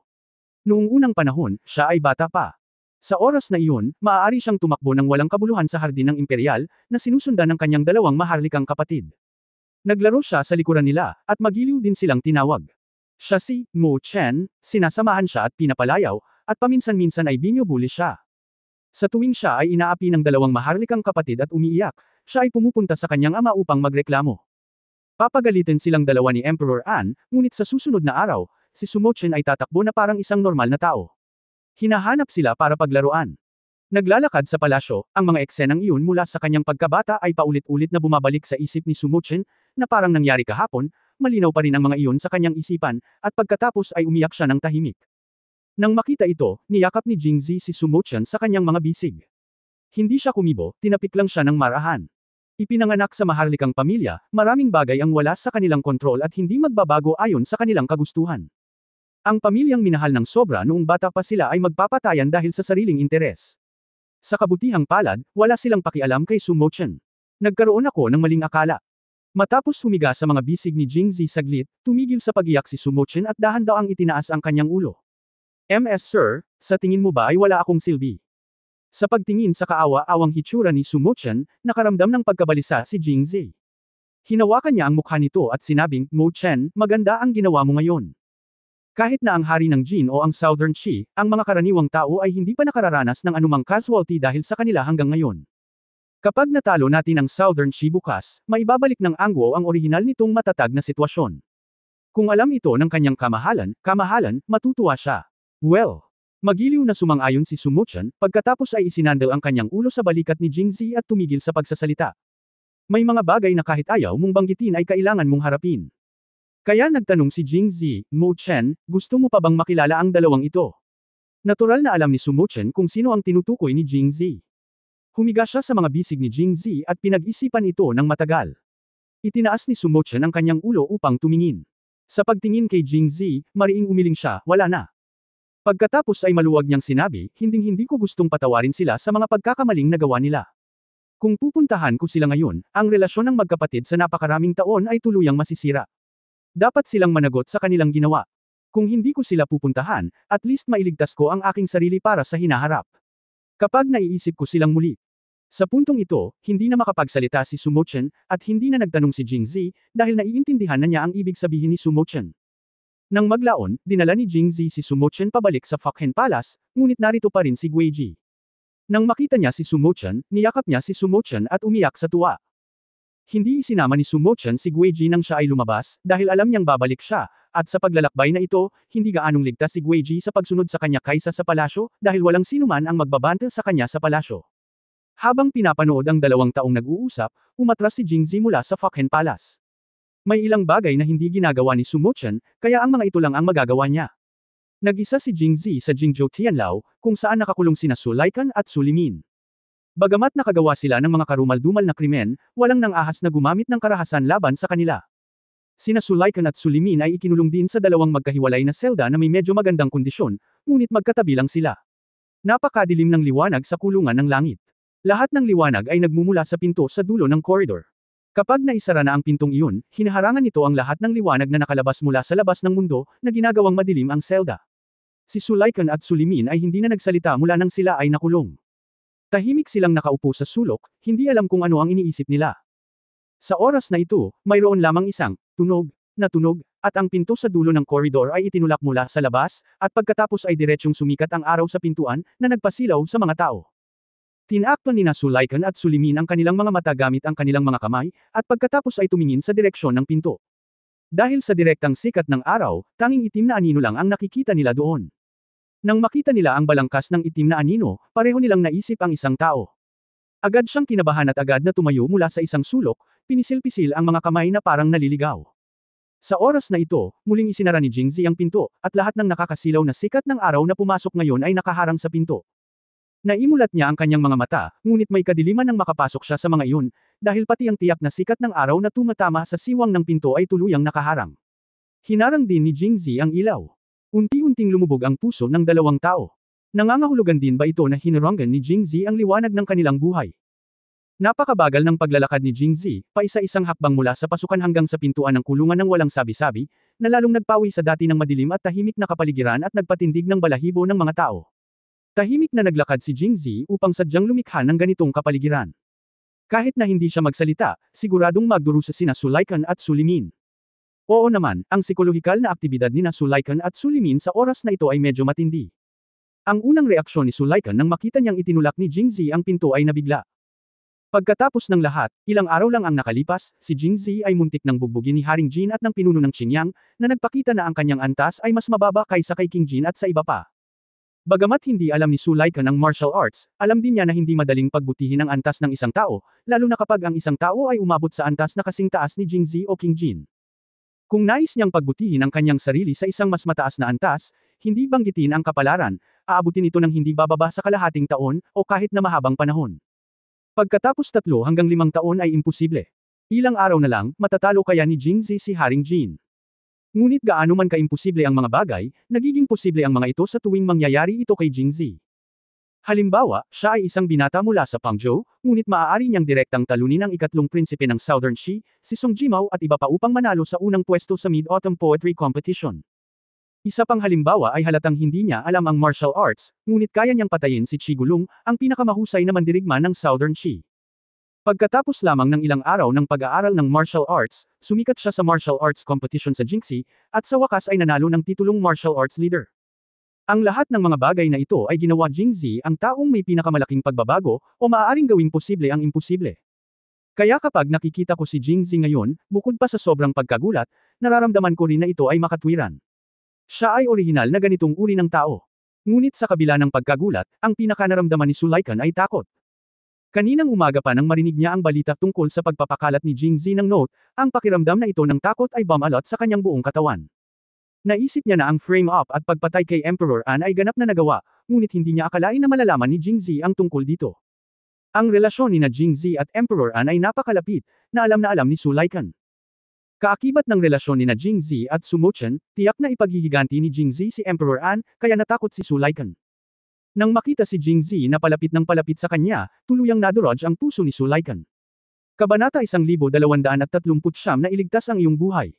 Speaker 1: Noong unang panahon, siya ay bata pa. Sa oras na iyon, maaari siyang tumakbo ng walang kabuluhan sa hardin ng imperial, na sinusundan ng kanyang 2 maharlikang kapatid. Naglaro siya sa likuran nila, at magiliw din silang tinawag. Siya si Mo Chen, sinasamahan siya at pinapalayaw, at paminsan-minsan ay binubuli siya. Sa tuwing siya ay inaapi ng 2 maharlikang kapatid at umiiyak, siya ay pumupunta sa kanyang ama upang magreklamo. Papagalitin silang 2 ni Emperor An, ngunit sa susunod na araw, si Su Mochen ay tatakbo na parang isang normal na tao. Hinahanap sila para paglaruan. Naglalakad sa palasyo, ang mga eksenang iyon mula sa kanyang pagkabata ay paulit-ulit na bumabalik sa isip ni Su Mochen, na parang nangyari kahapon, malinaw pa rin ang mga iyon sa kanyang isipan, at pagkatapos ay umiyak siya ng tahimik. Nang makita ito, niyakap ni Jingzi si Su Mochen sa kanyang mga bisig. Hindi siya kumibo, tinapik lang siya ng marahan. Ipinanganak sa maharlikang pamilya, maraming bagay ang wala sa kanilang kontrol at hindi magbabago ayon sa kanilang kagustuhan. Ang pamilyang minahal ng sobra noong bata pa sila ay magpapatayan dahil sa sariling interes. Sa kabutihang palad, wala silang pakialam kay Su Mochen. Nagkaroon ako ng maling akala. Matapos humiga sa mga bisig ni Jingzi saglit, tumigil sa pagiyak si Su Mochen at dahan-daang itinaas ang kanyang ulo. MS Sir, sa tingin mo ba ay wala akong silbi? Sa pagtingin sa kaawa-awang hitsura ni Sumo-chan, nakaramdam ng pagkabalisa si Jingzi. Hinawakan niya ang mukha nito at sinabing, Mo-chan, maganda ang ginawa mo ngayon. Kahit na ang hari ng Jin o ang Southern Chi, ang mga karaniwang tao ay hindi pa nakararanas ng anumang casualty dahil sa kanila hanggang ngayon. Kapag natalo natin ang Southern Chi bukas, maibabalik ng Angwo ang orihinal nitong matatag na sitwasyon. Kung alam ito ng kanyang kamahalan, matutuwa siya. Well, magiliw na sumang-ayon si Sumo-chan, pagkatapos ay isinandal ang kanyang ulo sa balikat ni Jingzi at tumigil sa pagsasalita. May mga bagay na kahit ayaw mong banggitin ay kailangan mong harapin. Kaya nagtanong si Jingzi, Mo-chan, gusto mo pa bang makilala ang dalawang ito? Natural na alam ni Sumo-chan kung sino ang tinutukoy ni Jingzi. Humiga siya sa mga bisig ni Jingzi at pinag-isipan ito ng matagal. Itinaas ni Sumo-chan ang kanyang ulo upang tumingin. Sa pagtingin kay Jingzi, mariing umiling siya, wala na. Pagkatapos ay maluwag niyang sinabi, hindi ko gustong patawarin sila sa mga pagkakamaling nagawa nila. Kung pupuntahan ko sila ngayon, ang relasyon ng magkapatid sa napakaraming taon ay tuluyang masisira. Dapat silang managot sa kanilang ginawa. Kung hindi ko sila pupuntahan, at least mailigtas ko ang aking sarili para sa hinaharap. Kapag naiisip ko silang muli. Sa puntong ito, hindi na makapagsalita si Sumo-chan, at hindi na nagtanong si Jingzi, dahil naiintindihan na niya ang ibig sabihin ni Sumo-chan. Nang maglaon, dinala ni Jingzi si Sumo-chan pabalik sa Fucking Palace, ngunit narito pa rin si Guiji. Nang makita niya si Sumo-chan, niyakap niya si Sumo-chan at umiyak sa tuwa. Hindi isinama ni Sumo-chan si Guiji nang siya ay lumabas, dahil alam niyang babalik siya, at sa paglalakbay na ito, hindi gaanong ligtas si Guiji sa pagsunod sa kanya kaysa sa palasyo, dahil walang sinuman ang magbabante sa kanya sa palasyo. Habang pinapanood ang 2 taong nag-uusap, umatras si Jingzi mula sa Fucking Palace. May ilang bagay na hindi ginagawa ni Sumo-chan, kaya ang mga ito lang ang magagawa niya. Nag-isa si Jingzi sa Jingzhou Tianlao, kung saan nakakulong sina Sulaikan at Sulimin. Bagamat nakagawa sila ng mga karumal-dumal na krimen, walang nang-ahas na gumamit ng karahasan laban sa kanila. Sina Sulaikan at Sulimin ay ikinulong din sa 2 magkahiwalay na selda na may medyo magandang kondisyon, ngunit magkatabi lang sila. Napakadilim ng liwanag sa kulungan ng langit. Lahat ng liwanag ay nagmumula sa pinto sa dulo ng koridor. Kapag naisara na ang pintong iyon, hinaharangan nito ang lahat ng liwanag na nakalabas mula sa labas ng mundo, na ginagawang madilim ang selda. Si Sulaikan at Sulimin ay hindi na nagsalita mula nang sila ay nakulong. Tahimik silang nakaupo sa sulok, hindi alam kung ano ang iniisip nila. Sa oras na ito, mayroon lamang isang tunog, at ang pinto sa dulo ng koridor ay itinulak mula sa labas, at pagkatapos ay diretsyong sumikat ang araw sa pintuan, na nagpasilaw sa mga tao. Tinakpan ni Sulaikan at Sulimin ang kanilang mga mata gamit ang kanilang mga kamay, at pagkatapos ay tumingin sa direksyon ng pinto. Dahil sa direktang sikat ng araw, tanging itim na anino lang ang nakikita nila doon. Nang makita nila ang balangkas ng itim na anino, pareho nilang naisip ang isang tao. Agad siyang kinabahan at agad na tumayo mula sa isang sulok, pinisil-pisil ang mga kamay na parang naliligaw. Sa oras na ito, muling isinara ni Jingzi ang pinto, at lahat ng nakakasilaw na sikat ng araw na pumasok ngayon ay nakaharang sa pinto. Naimulat niya ang kanyang mga mata, ngunit may kadiliman nang makapasok siya sa mga iyon, dahil pati ang tiyak na sikat ng araw na tumatama sa siwang ng pinto ay tuluyang nakaharang. Hinarang din ni Jingzi ang ilaw. Unti-unting lumubog ang puso ng 2 tao. Nangangahulugan din ba ito na hinaranggan ni Jingzi ang liwanag ng kanilang buhay? Napakabagal ng paglalakad ni Jingzi, paisa-isang hakbang mula sa pasukan hanggang sa pintuan ng kulungan ng walang sabi-sabi, na lalong nagpawi sa dati ng madilim at tahimik na kapaligiran at nagpatindig ng balahibo ng mga tao. Tahimik na naglakad si Jingzi upang sadyang lumikha ng ganitong kapaligiran. Kahit na hindi siya magsalita, siguradong magdurusa sina Sulaikan at Sulimin. Oo naman, ang psikolohikal na aktibidad ni Sulaikan at Sulimin sa oras na ito ay medyo matindi. Ang unang reaksyon ni Sulaikan nang makita niyang itinulak ni Jingzi ang pinto ay nabigla. Pagkatapos ng lahat, ilang araw lang ang nakalipas, si Jingzi ay muntik ng bugbugin ni Haring Jin at ng pinuno ng Qingyang, na nagpakita na ang kanyang antas ay mas mababa kaysa kay King Jin at sa iba pa. Bagamat hindi alam ni Sulaikan ang martial arts, alam din niya na hindi madaling pagbutihin ang antas ng isang tao, lalo na kapag ang isang tao ay umabot sa antas na kasing taas ni Jingzi o King Jin. Kung nais niyang pagbutihin ang kanyang sarili sa isang mas mataas na antas, hindi banggitin ang kapalaran, aabutin ito ng hindi bababa sa kalahating taon, o kahit na mahabang panahon. Pagkatapos 3 hanggang 5 taon ay imposible. Ilang araw na lang, matatalo kaya ni Jingzi si Haring Jin. Ngunit gaano man kaimposible ang mga bagay, nagiging posible ang mga ito sa tuwing mangyayari ito kay Jingzi. Halimbawa, siya ay isang binata mula sa Pangzhou, ngunit maaari niyang direktang talunin ang 3 prinsipe ng Southern Shi, si Song Jimao at iba pa upang manalo sa unang pwesto sa Mid-Autumn Poetry Competition. Isa pang halimbawa ay halatang hindi niya alam ang martial arts, ngunit kaya niyang patayin si Qi Gulong, ang pinakamahusay na mandirigma ng Southern Qi. Pagkatapos lamang ng ilang araw ng pag-aaral ng martial arts, sumikat siya sa martial arts competition sa Jingxi, at sa wakas ay nanalo ng titulong martial arts leader. Ang lahat ng mga bagay na ito ay ginawa Jingxi ang taong may pinakamalaking pagbabago, o maaaring gawing posible ang imposible. Kaya kapag nakikita ko si Jingxi ngayon, bukod pa sa sobrang pagkagulat, nararamdaman ko rin na ito ay makatwiran. Siya ay orihinal na ganitong uri ng tao. Ngunit sa kabila ng pagkagulat, ang pinakanaramdaman ni Sulaikan ay takot. Kaninang umaga pa nang marinig niya ang balita tungkol sa pagpapakalat ni Jingxi ng note, ang pakiramdam na ito ng takot ay bumalot sa kanyang buong katawan. Naisip niya na ang frame-up at pagpatay kay Emperor An ay ganap na nagawa, ngunit hindi niya akalain na malalaman ni Jingxi ang tungkol dito. Ang relasyon ni Jingxi at Emperor An ay napakalapit, na alam ni Sulaikan. Kaakibat ng relasyon ni Jingxi at Su Mochen, tiyak na ipaghihiganti ni Jingxi si Emperor An, kaya natakot si Sulaikan. Nang makita si Jingxi na palapit ng palapit sa kanya, tuluyang nadurog ang puso ni Sulaikan. Kabanata 1239 na iligtas ang iyong buhay.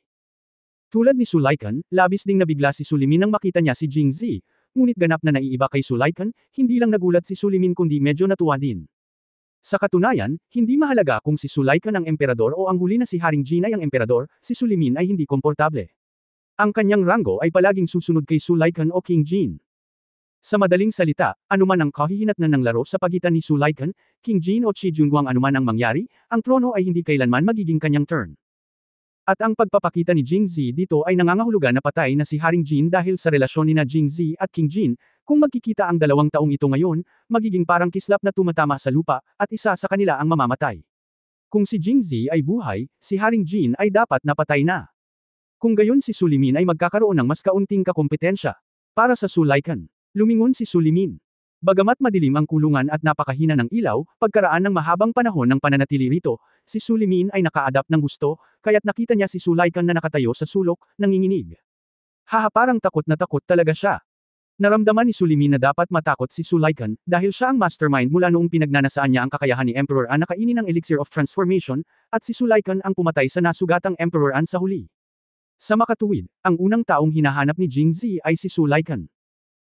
Speaker 1: Tulad ni Sulaikan, labis ding nabigla si Sulimin nang makita niya si Jingxi, ngunit ganap na naiiba kay Sulaikan, hindi lang nagulat si Sulimin kundi medyo natuwa din. Sa katunayan, hindi mahalaga kung si Sulaikan ang emperador o ang huli na si Haring Jin ay ang emperador, si Sulimin ay hindi komportable. Ang kanyang ranggo ay palaging susunod kay Sulaikan o King Jin. Sa madaling salita, anuman ang kahihinatnan ng laro sa pagitan ni Sulaikan, King Jin o Qi Junguang anuman ang mangyari, ang trono ay hindi kailanman magiging kanyang turn. At ang pagpapakita ni Jingxi dito ay nangangahulugan na patay na si Haring Jin dahil sa relasyon ni Jingxi at King Jin, kung magkikita ang dalawang taong ito ngayon, magiging parang kislap na tumatama sa lupa, at isa sa kanila ang mamamatay. Kung si Jingxi ay buhay, si Haring Jin ay dapat napatay na. Kung gayon si Sulimin ay magkakaroon ng mas kaunting kakompetensya. Para sa Sulaikan. Lumingon si Sulimin. Bagamat madilim ang kulungan at napakahina ng ilaw, pagkaraan ng mahabang panahon ng pananatili rito, si Sulimin ay naka-adapt ng gusto, kaya't nakita niya si Sulaikan na nakatayo sa sulok, nanginginig. Haha, parang takot na takot talaga siya. Naramdaman ni Sulimin na dapat matakot si Sulaikan, dahil siya ang mastermind mula noong pinagnanasaan niya ang kakayahan ni Emperor An na kainin ang Elixir of Transformation, at si Sulaikan ang pumatay sa nasugatang Emperor An sa huli. Sa makatuwid, ang unang taong hinahanap ni Jingxi ay si Sulaikan.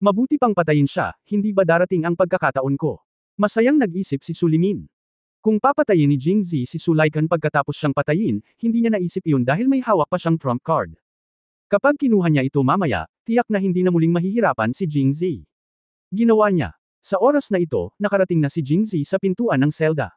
Speaker 1: Mabuti pang patayin siya, hindi ba darating ang pagkakataon ko? Masayang nag-isip si Sulimin. Kung papatayin ni Jingxi si Sulaikan pagkatapos siyang patayin, hindi niya naisip iyon dahil may hawak pa siyang trump card. Kapag kinuha niya ito mamaya, tiyak na hindi na muling mahihirapan si Jingxi. Ginawa niya. Sa oras na ito, nakarating na si Jingxi sa pintuan ng selda.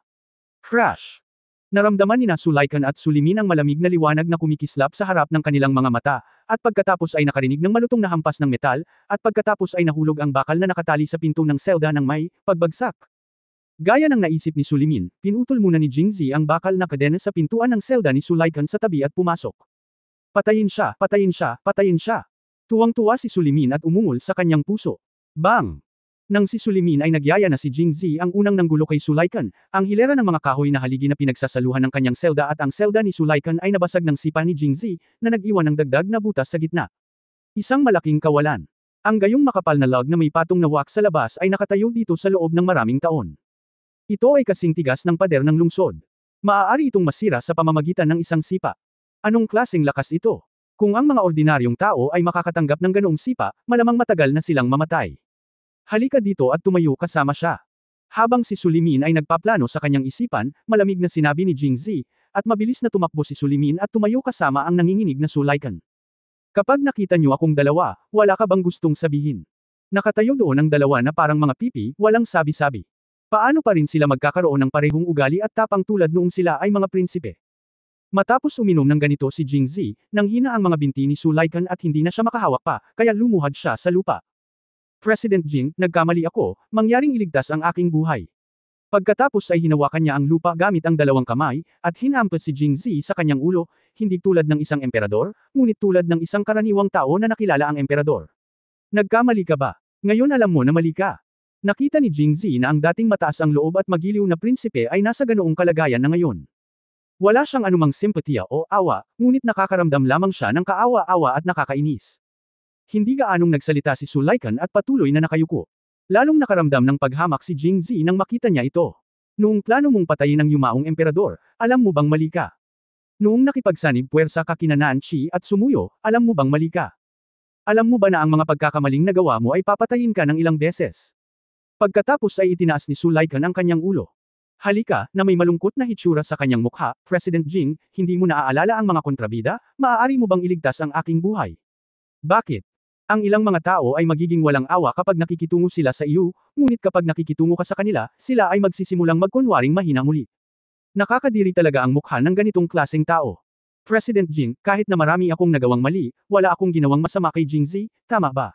Speaker 1: Crash! Naramdaman ni Sulaikan at Sulimin ang malamig na liwanag na kumikislap sa harap ng kanilang mga mata, at pagkatapos ay nakarinig ng malutong na hampas ng metal, at pagkatapos ay nahulog ang bakal na nakatali sa pinto ng selda ng may pagbagsak. Gaya ng naisip ni Sulimin, pinutol muna ni Jingxi ang bakal na kadena sa pintuan ng selda ni Sulaikan sa tabi at pumasok. Patayin siya, patayin siya, patayin siya. Tuwang-tuwa si Sulimin at umungol sa kanyang puso. Bang! Nang si Sulimin ay nagyaya na si Jingxi ang unang nanggulo kay Sulaikan, ang hilera ng mga kahoy na haligi na pinagsasaluhan ng kanyang selda at ang selda ni Sulaikan ay nabasag ng sipa ni Jingxi, na nag-iwan ng dagdag na butas sa gitna. Isang malaking kawalan. Ang gayong makapal na log na may patong na wax sa labas ay nakatayo dito sa loob ng maraming taon. Ito ay kasing tigas ng pader ng lungsod. Maaari itong masira sa pamamagitan ng isang sipa. Anong klaseng lakas ito? Kung ang mga ordinaryong tao ay makakatanggap ng ganoong sipa, malamang matagal na silang mamatay. Halika dito at tumayo kasama siya. Habang si Sulimin ay nagpaplano sa kanyang isipan, malamig na sinabi ni Jingxi, at mabilis na tumakbo si Sulimin at tumayo kasama ang nanginginig na Sulaikan. Kapag nakita niyo akong dalawa, wala ka bang gustong sabihin? Nakatayo doon ang dalawa na parang mga pipi, walang sabi-sabi. Paano pa rin sila magkakaroon ng parehong ugali at tapang tulad noong sila ay mga prinsipe? Matapos uminom ng ganito si Jingxi, nanghina ang mga binti ni Sulaikan at hindi na siya makahawak pa, kaya lumuhad siya sa lupa. President Jing, nagkamali ako, mangyaring iligtas ang aking buhay. Pagkatapos ay hinawakan niya ang lupa gamit ang dalawang kamay, at hinampas si Jingxi sa kanyang ulo, hindi tulad ng isang emperador, ngunit tulad ng isang karaniwang tao na nakilala ang emperador. Nagkamali ka ba? Ngayon alam mo na mali ka. Nakita ni Jingxi na ang dating mataas ang loob at magiliw na prinsipe ay nasa ganoong kalagayan na ngayon. Wala siyang anumang simpatiya o awa, ngunit nakakaramdam lamang siya ng kaawa-awa at nakakainis. Hindi gaanong nagsalita si Sulaikan at patuloy na nakayuko. Lalong nakaramdam ng paghamak si Jingxi nang makita niya ito. Noong plano mong patayin ang yumaong emperador, alam mo bang mali ka? Noong nakipagsanib puwersa ka kina Nan Qi at Sumuyo, alam mo bang mali ka? Alam mo ba na ang mga pagkakamaling nagawa mo ay papatayin ka ng ilang beses? Pagkatapos ay itinaas ni Sulaikan ang kanyang ulo. Halika, na may malungkot na hitsura sa kanyang mukha, President Jing, hindi mo naaalala ang mga kontrabida? Maaari mo bang iligtas ang aking buhay? Bakit? Ang ilang mga tao ay magiging walang awa kapag nakikitungo sila sa iyo, ngunit kapag nakikitungo ka sa kanila, sila ay magsisimulang magkunwaring mahina muli. Nakakadiri talaga ang mukha ng ganitong klaseng tao. President Jing, kahit na marami akong nagawang mali, wala akong ginawang masama kay Jingzi, tama ba?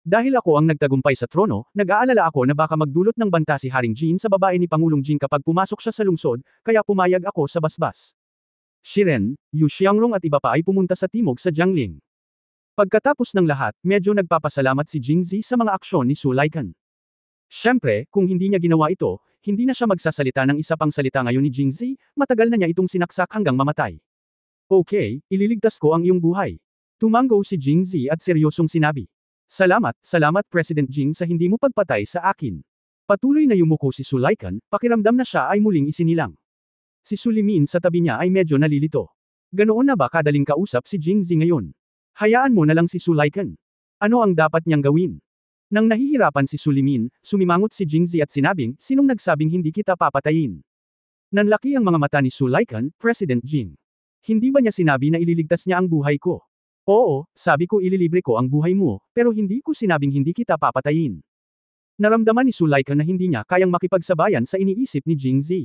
Speaker 1: Dahil ako ang nagtagumpay sa trono, nag-aalala ako na baka magdulot ng banta si Haring Jin sa babae ni Pangulong Jing kapag pumasok siya sa lungsod, kaya pumayag ako sa basbas. Shiren, Yu Xiangrong at iba pa ay pumunta sa timog sa Jiangling. Pagkatapos ng lahat, medyo nagpapasalamat si Jingzi sa mga aksyon ni Sulaikan. Siyempre, kung hindi niya ginawa ito, hindi na siya magsasalita ng isa pang salita ngayon ni Jingzi, matagal na niya itong sinaksak hanggang mamatay. Okay, ililigtas ko ang iyong buhay. Tumango si Jingzi at seryosong sinabi. Salamat, salamat President Jing sa hindi mo pagpatay sa akin. Patuloy na yumuko si Sulaikan, pakiramdam na siya ay muling isinilang. Si Sulimin sa tabi niya ay medyo nalilito. Ganoon na ba kadaling kausap si Jingzi ngayon? Hayaan mo na lang si Sulaikan. Ano ang dapat niyang gawin? Nang nahihirapan si Sulimin, sumimangot si Jingzi at sinabing, sinong nagsabing hindi kita papatayin? Nanlaki ang mga mata ni Sulaikan, President Jing. Hindi ba niya sinabi na ililigtas niya ang buhay ko? Oo, sabi ko ililibre ko ang buhay mo, pero hindi ko sinabing hindi kita papatayin. Naramdaman ni Sulaikan na hindi niya kayang makipagsabayan sa iniisip ni Jingzi.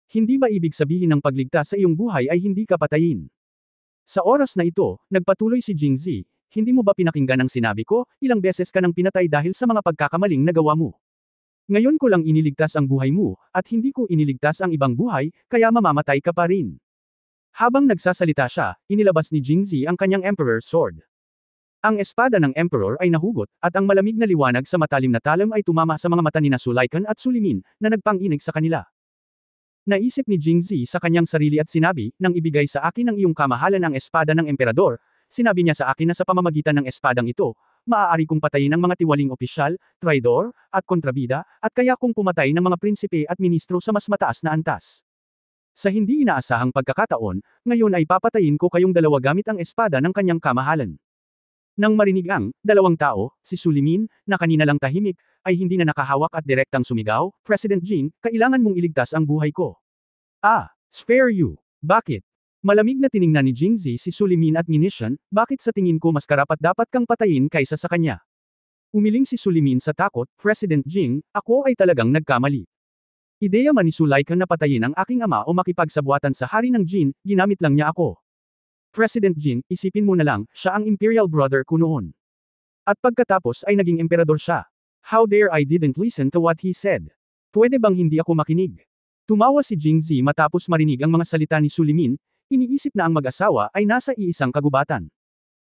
Speaker 1: Hindi ba ibig sabihin ng pagligtas sa iyong buhay ay hindi ka patayin? Sa oras na ito, nagpatuloy si Jingzi, hindi mo ba pinakinggan ang sinabi ko, ilang beses ka nang pinatay dahil sa mga pagkakamaling nagawa mo? Ngayon ko lang iniligtas ang buhay mo, at hindi ko iniligtas ang ibang buhay, kaya mamamatay ka pa rin. Habang nagsasalita siya, inilabas ni Jingzi ang kanyang Emperor's Sword. Ang espada ng Emperor ay nahugot, at ang malamig na liwanag sa matalim na talim ay tumama sa mga mata ni Sulaikan at Sulimin, na nagpanginig sa kanila. Naisip ni Jingzi sa kanyang sarili at sinabi, nang ibigay sa akin ng iyong kamahalan ang espada ng Emperador, sinabi niya sa akin na sa pamamagitan ng espadang ito, maaari kong patayin ang mga tiwaling opisyal, traidor, at kontrabida, at kaya kong pumatay ng mga prinsipe at ministro sa mas mataas na antas. Sa hindi inaasahang pagkakataon, ngayon ay papatayin ko kayong dalawa gamit ang espada ng kanyang kamahalan. Nang marinig ang dalawang tao, si Sulimin, na kanina lang tahimik, ay hindi na nakahawak at direktang sumigaw, President Jing, kailangan mong iligtas ang buhay ko. Spare you. Bakit? Malamig na tiningnan ni Jingzi si Sulimin at Minishan, bakit sa tingin ko mas karapat-dapat kang patayin kaysa sa kanya? Umiling si Sulimin sa takot, President Jing, ako ay talagang nagkamali. Ideya man ni Sulaikan na patayin ang aking ama o makipagsabwatan sa hari ng Jin, ginamit lang niya ako. President Jing, isipin mo na lang, siya ang imperial brother ko noon. At pagkatapos ay naging emperador siya. How dare I didn't listen to what he said? Pwede bang hindi ako makinig? Tumawa si Jingzi matapos marinig ang mga salita ni Sulimin, iniisip na ang mag-asawa ay nasa iisang kagubatan.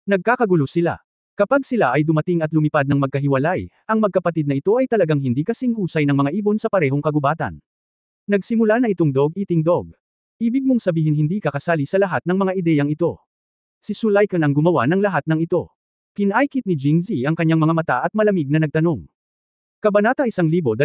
Speaker 1: Nagkakagulo sila. Kapag sila ay dumating at lumipad ng magkahiwalay, ang magkapatid na ito ay talagang hindi kasing husay ng mga ibon sa parehong kagubatan. Nagsimula na itong dog-eating dog. Ibig mong sabihin hindi ka kasali sa lahat ng mga ideyang ito. Si Sulaikan ang gumawa ng lahat ng ito. Pinaikit ni Jingzi ang kanyang mga mata at malamig na nagtanong. Kabanata 1240.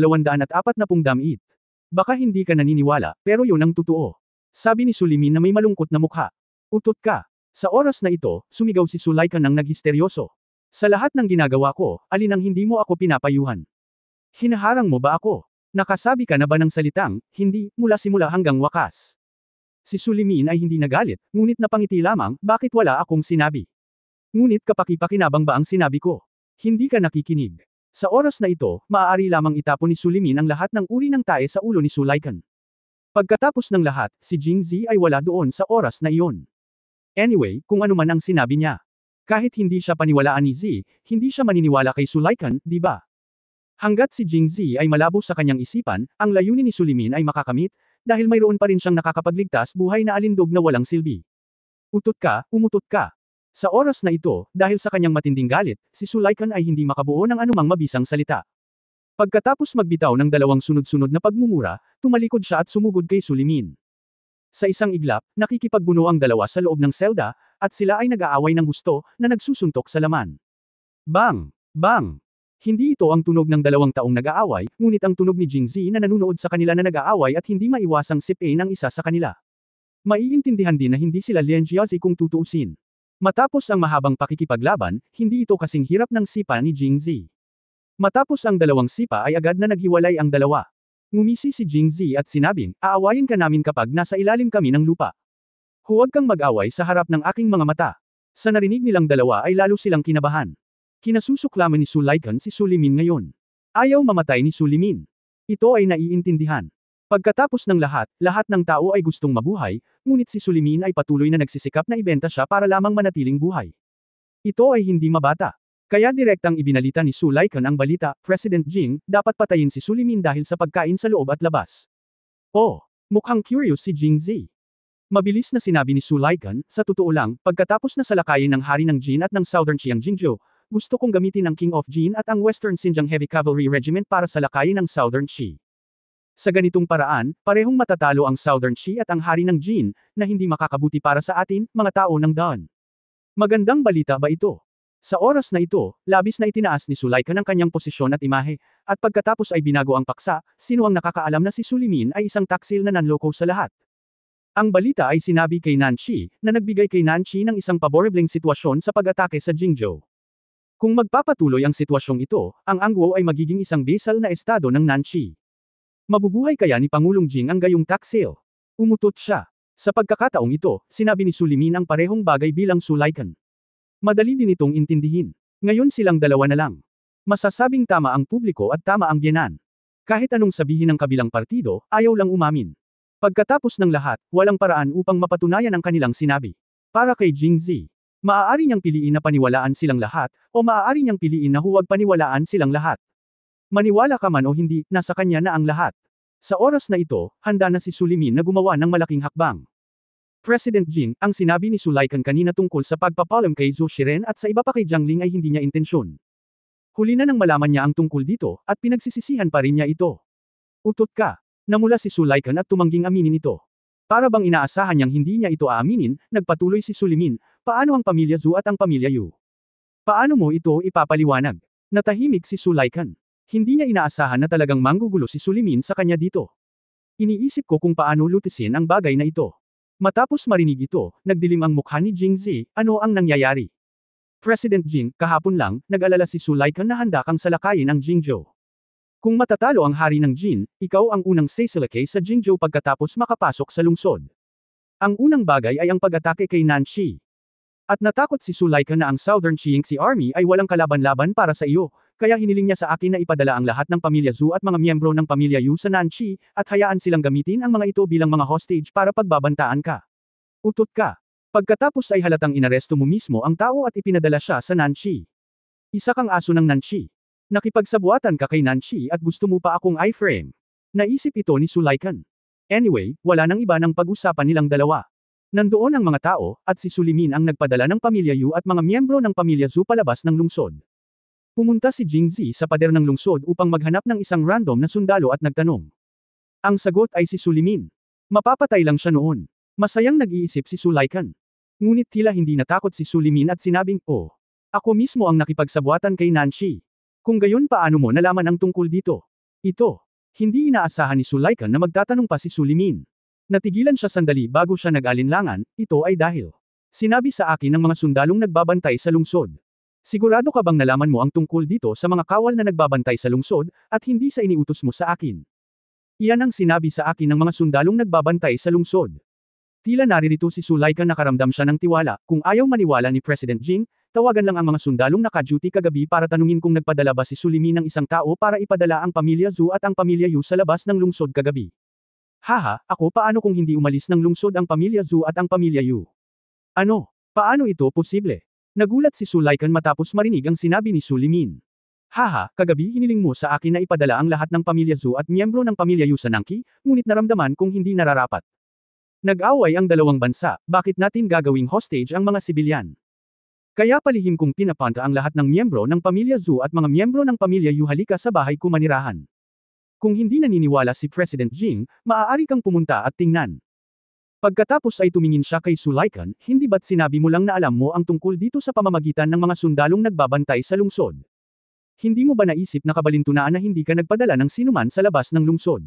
Speaker 1: Baka hindi ka naniniwala, pero yun ang totoo. Sabi ni Sulimin na may malungkot na mukha. Utot ka. Sa oras na ito, sumigaw si Sulaikan ng naghisteryoso. Sa lahat ng ginagawa ko, alin ang hindi mo ako pinapayuhan? Hinaharang mo ba ako? Nakasabi ka na ba ng salitang, hindi, mula simula hanggang wakas? Si Sulimin ay hindi nagalit, ngunit napangiti lamang, bakit wala akong sinabi? Ngunit kapaki-pakinabang ba ang sinabi ko? Hindi ka nakikinig. Sa oras na ito, maaari lamang itapon ni Sulimin ang lahat ng uri ng tae sa ulo ni Sulaikan. Pagkatapos ng lahat, si Jingzi ay wala doon sa oras na iyon. Anyway, kung ano man ang sinabi niya. Kahit hindi siya paniwalaan ni Zi, hindi siya maniniwala kay Sulaikan, di ba? Hanggat si Jingzi ay malabo sa kanyang isipan, ang layunin ni Sulimin ay makakamit, dahil mayroon pa rin siyang nakakapagligtas buhay na alindog na walang silbi. Utot ka, umutot ka. Sa oras na ito, dahil sa kanyang matinding galit, si Sulaikan ay hindi makabuo ng anumang mabisang salita. Pagkatapos magbitaw ng dalawang sunod-sunod na pagmumura, tumalikod siya at sumugod kay Sulimin. Sa isang iglap, nakikipagbuno ang dalawa sa loob ng selda, at sila ay nag-aaway ng husto, na nagsusuntok sa laman. Bang! Bang! Hindi ito ang tunog ng dalawang taong nag-aaway, ngunit ang tunog ni Jingzi na nanunood sa kanila na nag-aaway at hindi maiwasang sipin ng isa sa kanila. Maiintindihan din na hindi sila Lian Jiazi kung tutuusin. Matapos ang mahabang pakikipaglaban, hindi ito kasing hirap ng sipa ni Jingzi. Matapos ang dalawang sipa ay agad na naghiwalay ang dalawa. Ngumisi si Jingzi at sinabing, aawayin ka namin kapag nasa ilalim kami ng lupa. Huwag kang mag-away sa harap ng aking mga mata. Sa narinig nilang dalawa ay lalo silang kinabahan. Kinasusuklaman ni Sulaikan si Sulimin ngayon. Ayaw mamatay ni Sulimin. Ito ay naiintindihan. Pagkatapos ng lahat ng tao ay gustong mabuhay, ngunit si Sulimin ay patuloy na nagsisikap na ibenta siya para lamang manatiling buhay. Ito ay hindi mabata. Kaya direktang ibinalita ni Sulaikan ang balita, President Jing, dapat patayin si Sulimin dahil sa pagkain sa loob at labas. Oh, mukhang curious si Jingzi. Mabilis na sinabi ni Sulaikan, sa totoo lang, pagkatapos na salakayin ng hari ng Jin at ng Southern Qiang Jingzhou, gusto kong gamitin ang King of Jin at ang Western Xinjiang Heavy Cavalry Regiment para salakayin ang Southern Qi. Sa ganitong paraan, parehong matatalo ang Southern Qi at ang hari ng Jin, na hindi makakabuti para sa atin, mga tao ng Dan. Magandang balita ba ito? Sa oras na ito, labis na itinaas ni Sulaikan ang kanyang posisyon at imahe, at pagkatapos ay binago ang paksa, sino ang nakakaalam na si Sulimin ay isang taksil na nanloko sa lahat. Ang balita ay sinabi kay Nanchi, na nagbigay kay Nanchi ng isang paborebleng sitwasyon sa pag-atake sa Jingzhou. Kung magpapatuloy ang sitwasyong ito, ang Angguo ay magiging isang basal na estado ng Nanchi. Mabubuhay kaya ni Pangulong Jing ang gayong taksil? Umutot siya. Sa pagkakataong ito, sinabi ni Sulimin ang parehong bagay bilang Sulaikan. Madali din itong intindihin. Ngayon silang dalawa na lang. Masasabing tama ang publiko at tama ang biyenan. Kahit anong sabihin ng kabilang partido, ayaw lang umamin. Pagkatapos ng lahat, walang paraan upang mapatunayan ang kanilang sinabi. Para kay Jingzi, maaari niyang piliin na paniwalaan silang lahat, o maaari niyang piliin na huwag paniwalaan silang lahat. Maniwala ka man o hindi, nasa kanya na ang lahat. Sa oras na ito, handa na si Sulimin na gumawa ng malaking hakbang. President Jing, ang sinabi ni Sulaikan kanina tungkol sa pagpapalam kay Zhou Shiren at sa iba pa kay Jiang Ling ay hindi niya intensyon. Huli na nang malaman niya ang tungkol dito, at pinagsisisihan pa rin niya ito. Utot ka. Namula si Sulaikan at tumangging aminin ito. Para bang inaasahan niyang hindi niya ito aaminin, nagpatuloy si Sulimin, paano ang pamilya Zhou at ang pamilya Yu? Paano mo ito ipapaliwanag? Natahimik si Sulaikan. Hindi niya inaasahan na talagang manggugulo si Sulimin sa kanya dito. Iniisip ko kung paano lutisin ang bagay na ito. Matapos marinig ito, nagdilim ang mukha ni Jingzi, ano ang nangyayari? President Jing, kahapon lang, nag-alala si Sulaikan na handa kang salakayin ang Jingzhou. Kung matatalo ang hari ng Jin, ikaw ang unang sasalakay sa Jingzhou pagkatapos makapasok sa lungsod. Ang unang bagay ay ang pag-atake kay Nanchi. At natakot si Sulaikan na ang Southern Qingxi Army ay walang kalaban-laban para sa iyo, kaya hiniling niya sa akin na ipadala ang lahat ng pamilya Zhou at mga miyembro ng pamilya Yu sa Nanchi, at hayaan silang gamitin ang mga ito bilang mga hostage para pagbabantaan ka. Utot ka. Pagkatapos ay halatang inaresto mo mismo ang tao at ipinadala siya sa Nanchi. Isa kang aso ng Nanchi. Nakipagsabuatan ka kay Nanchi at gusto mo pa akong iframe. Naisip ito ni Sulaikan. Anyway, wala nang iba ng pag-usapan nilang dalawa. Nandoon ang mga tao, at si Sulimin ang nagpadala ng pamilya Yu at mga miyembro ng pamilya Zhou palabas ng lungsod. Pumunta si Jingzi sa pader ng lungsod upang maghanap ng isang random na sundalo at nagtanong. Ang sagot ay si Sulimin. Mapapatay lang siya noon. Masayang nag-iisip si Sulaikan. Ngunit tila hindi natakot si Sulimin at sinabing, oh, ako mismo ang nakipagsabuatan kay Nanchi. Kung gayon paano mo nalaman ang tungkol dito? Ito. Hindi inaasahan ni Sulaikan na magtatanong pa si Sulimin. Natigilan siya sandali bago siya nag-alinlangan, ito ay dahil. Sinabi sa akin ng mga sundalong nagbabantay sa lungsod. Sigurado ka bang nalaman mo ang tungkol dito sa mga kawal na nagbabantay sa lungsod, at hindi sa iniutos mo sa akin? Iyan ang sinabi sa akin ng mga sundalong nagbabantay sa lungsod. Tila naririto si Sulaikan nakaramdam siya ng tiwala, kung ayaw maniwala ni President Jing, tawagan lang ang mga sundalong naka-duty kagabi para tanungin kung nagpadala ba si Sulimin ng isang tao para ipadala ang pamilya Zhou at ang pamilya Yu sa labas ng lungsod kagabi. Haha, ako paano kung hindi umalis ng lungsod ang pamilya Zhou at ang pamilya Yu? Ano? Paano ito posible? Nagulat si Sulaikan matapos marinig ang sinabi ni Sulimin. Haha, kagabi hiniling mo sa akin na ipadala ang lahat ng pamilya Zhou at miyembro ng pamilya Yu sa Nangqi, ngunit naramdaman kong hindi nararapat. Nag-away ang dalawang bansa, bakit natin gagawing hostage ang mga sibilyan? Kaya palihim kong pinapanta ang lahat ng miyembro ng pamilya Zhou at mga miyembro ng pamilya Yu halika sa bahay ko manirahan. Kung hindi naniniwala si President Jing, maaari kang pumunta at tingnan. Pagkatapos ay tumingin siya kay Sulaikan, hindi ba't sinabi mo lang na alam mo ang tungkol dito sa pamamagitan ng mga sundalong nagbabantay sa lungsod? Hindi mo ba naisip na kabalintunaan na hindi ka nagpadala ng sinuman sa labas ng lungsod?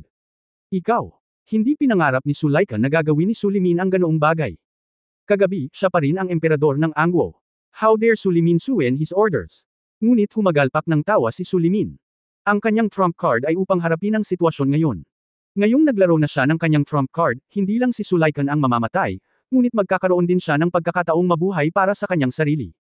Speaker 1: Ikaw, hindi pinangarap ni Sulaikan na gagawin ni Sulimin ang ganoong bagay. Kagabi, siya pa rin ang emperador ng Angwo. How dare Su Limin suin his orders? Ngunit humagalpak ng tawa si Su Limin. Ang kanyang trump card ay upang harapin ang sitwasyon ngayon. Ngayong naglaro na siya ng kanyang trump card, hindi lang si Sulaikan ang mamamatay, ngunit magkakaroon din siya ng pagkakataong mabuhay para sa kanyang sarili.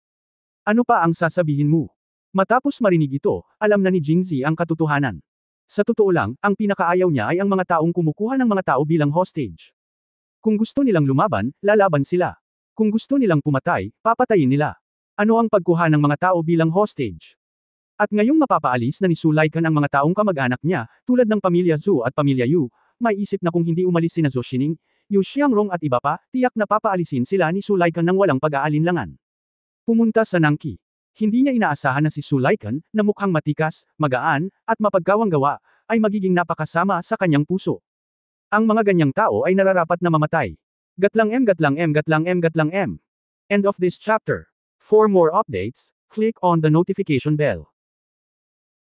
Speaker 1: Ano pa ang sasabihin mo? Matapos marinig ito, alam na ni Jingzi ang katotohanan. Sa totoo lang, ang pinakaayaw niya ay ang mga taong kumukuha ng mga tao bilang hostage. Kung gusto nilang lumaban, lalaban sila. Kung gusto nilang pumatay, papatayin nila. Ano ang pagkuha ng mga tao bilang hostage? At ngayong mapapaalis na ni Sulaikan ang mga taong kamag-anak niya, tulad ng pamilya Zhu at pamilya Yu, may isip na kung hindi umalis sina Zhou Xining, Yu Xiangrong at iba pa, tiyak na papaalisin sila ni Sulaikan ng walang pag-aalinlangan. Pumunta sa Nangqi. Hindi niya inaasahan na si Sulaikan, na mukhang matikas, magaan, at mapagkawang-gawa, ay magiging napakasama sa kanyang puso. Ang mga ganyang tao ay nararapat na mamatay. Gatlang M. End of this chapter. For more updates, click on the notification bell.